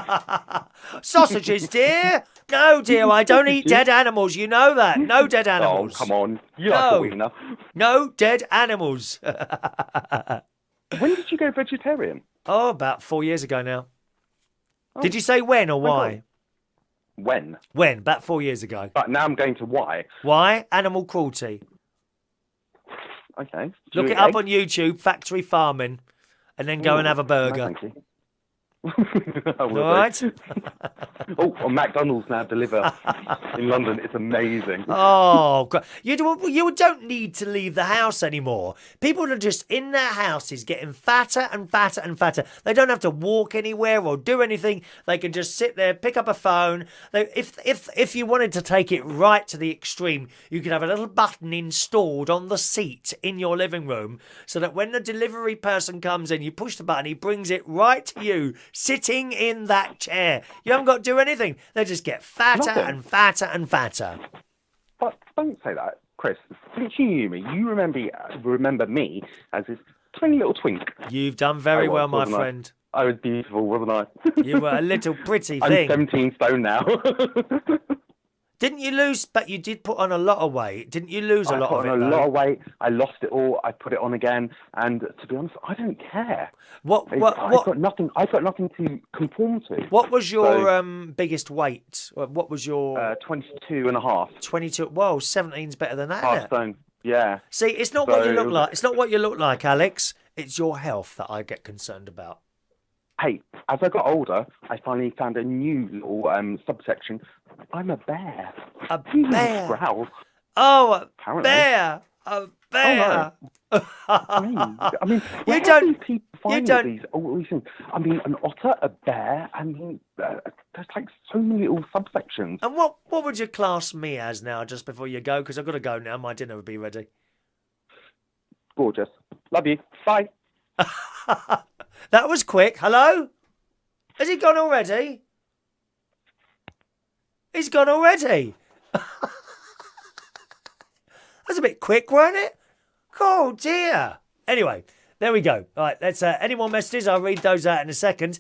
Sausages, dear? No, dear, I don't eat dead animals. You know that. No dead animals. Oh, come on. You like a wiener. No dead animals. When did you go vegetarian? Oh, about 4 years ago now. Did you say when or why? When? When? About 4 years ago. But now I'm going to why. Why? Animal cruelty. Okay. Look it up on YouTube, factory farming, and then go and have a burger. No, thank you. All right? Oh, McDonald's now deliver in London. It's amazing. Oh, God. You don't need to leave the house anymore. People are just in their houses getting fatter and fatter and fatter. They don't have to walk anywhere or do anything. They can just sit there, pick up a phone. If you wanted to take it right to the extreme, you could have a little button installed on the seat in your living room so that when the delivery person comes in, you push the button, he brings it right to you, sitting in that chair. You haven't got to do anything. They just get fatter and fatter and fatter. But don't say that, Chris. Since you knew me, you remember me as this tiny little twink. You've done very well, my friend. I was beautiful, wasn't I? You were a little pretty I'm thing. 17 stone now. Didn't you lose? But you did put on a lot of weight. Didn't you lose a lot of it? I put on a lot of weight. I lost it all. I put it on again. And to be honest, I don't care. I've got nothing. I've got nothing to conform to. What was your biggest weight? What was your 22 and a half. 22. Whoa, 17's better than that. Half Isn't it? stone. Yeah. See, it's not what you look like. It's not what you look like, Alex. It's your health that I get concerned about. Hey, as I got older, I finally found a new little subsection. I'm a bear. A bear. Growl. Oh, a Apparently. bear. A bear. Oh, no. I mean, You don't- do people find all these things? I mean, an otter, a bear. I mean, there's like so many little subsections. And what would you class me as now, just before you go? Because I've got to go now. My dinner will be ready. Gorgeous. Love you. Bye. That was quick. Hello? Has he gone already? He's gone already. That's a bit quick, weren't it? Oh, dear. Anyway, there we go. All right, let's. Any more messages? I'll read those out in a second.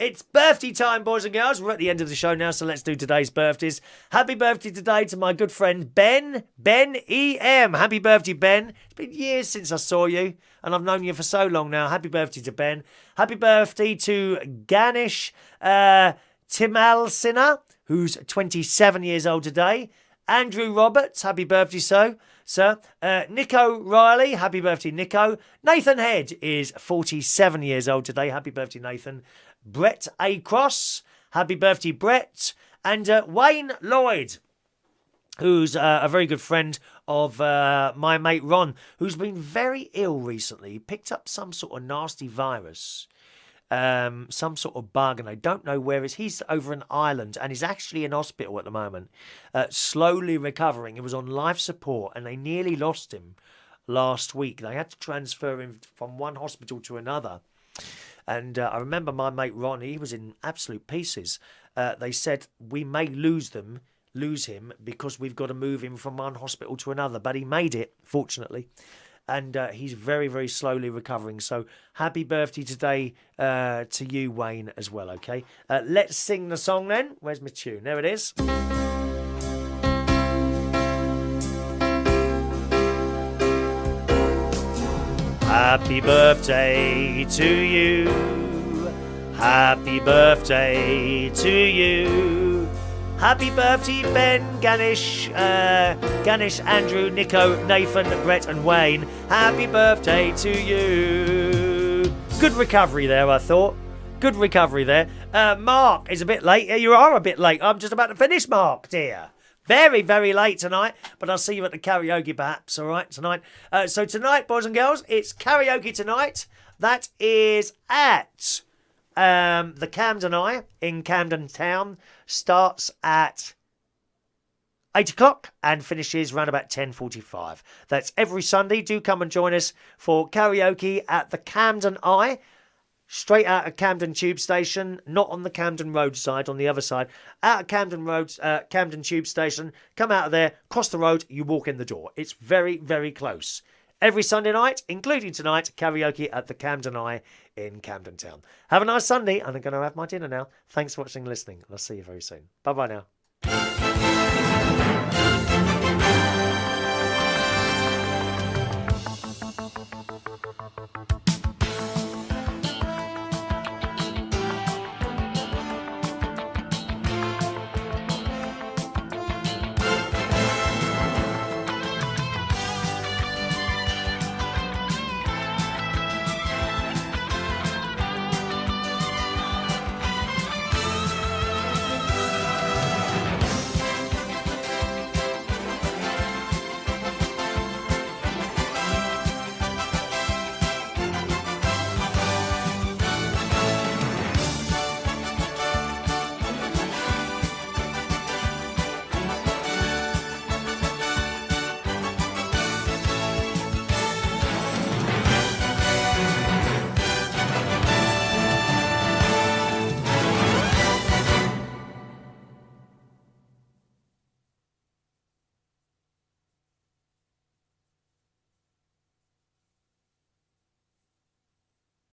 It's birthday time, boys and girls. We're at the end of the show now, so let's do today's birthdays. Happy birthday today to my good friend Ben E.M. Happy birthday, Ben. It's been years since I saw you, and I've known you for so long now. Happy birthday to Ben. Happy birthday to Ganish Timalsina, who's 27 years old today. Andrew Roberts, happy birthday, sir. Nikko Riley, happy birthday, Nikko. Nathan Head is 47 years old today. Happy birthday, Nathan. Brett A. Cross, happy birthday, Brett. And Wayne Lloyd, who's a very good friend of my mate Ron, who's been very ill recently. He picked up some sort of nasty virus. Some sort of bug, and I don't know where it is. He's over in Ireland, and he's actually in hospital at the moment, slowly recovering. He was on life support, and they nearly lost him last week. They had to transfer him from one hospital to another. And I remember my mate Ron, he was in absolute pieces. They said, we may lose him, because we've got to move him from one hospital to another. But he made it, fortunately. And he's very, very slowly recovering. So happy birthday today to you, Wayne, as well, okay? Let's sing the song then. Where's my tune? There it is. Happy birthday to you. Happy birthday to you. Happy birthday, Ben, Ganish, Andrew, Nikko, Nathan, Brett and Wayne. Happy birthday to you. Good recovery there, I thought. Good recovery there. Mark is a bit late. You are a bit late. I'm just about to finish, Mark, dear. Very, very late tonight, but I'll see you at the karaoke perhaps, all right, tonight. So tonight, boys and girls, it's karaoke tonight. That is at the Camden Eye in Camden Town. Starts at 8 o'clock and finishes around about 10:45. That's every Sunday. Do come and join us for karaoke at the Camden Eye. Straight out of Camden Tube Station, not on the Camden Road side, on the other side. Out of Camden Road, Camden Tube Station. Come out of there, cross the road, you walk in the door. It's very, very close. Every Sunday night, including tonight, karaoke at the Camden Eye in Camden Town. Have a nice Sunday, and I'm going to have my dinner now. Thanks for watching and listening, and I'll see you very soon. Bye-bye now.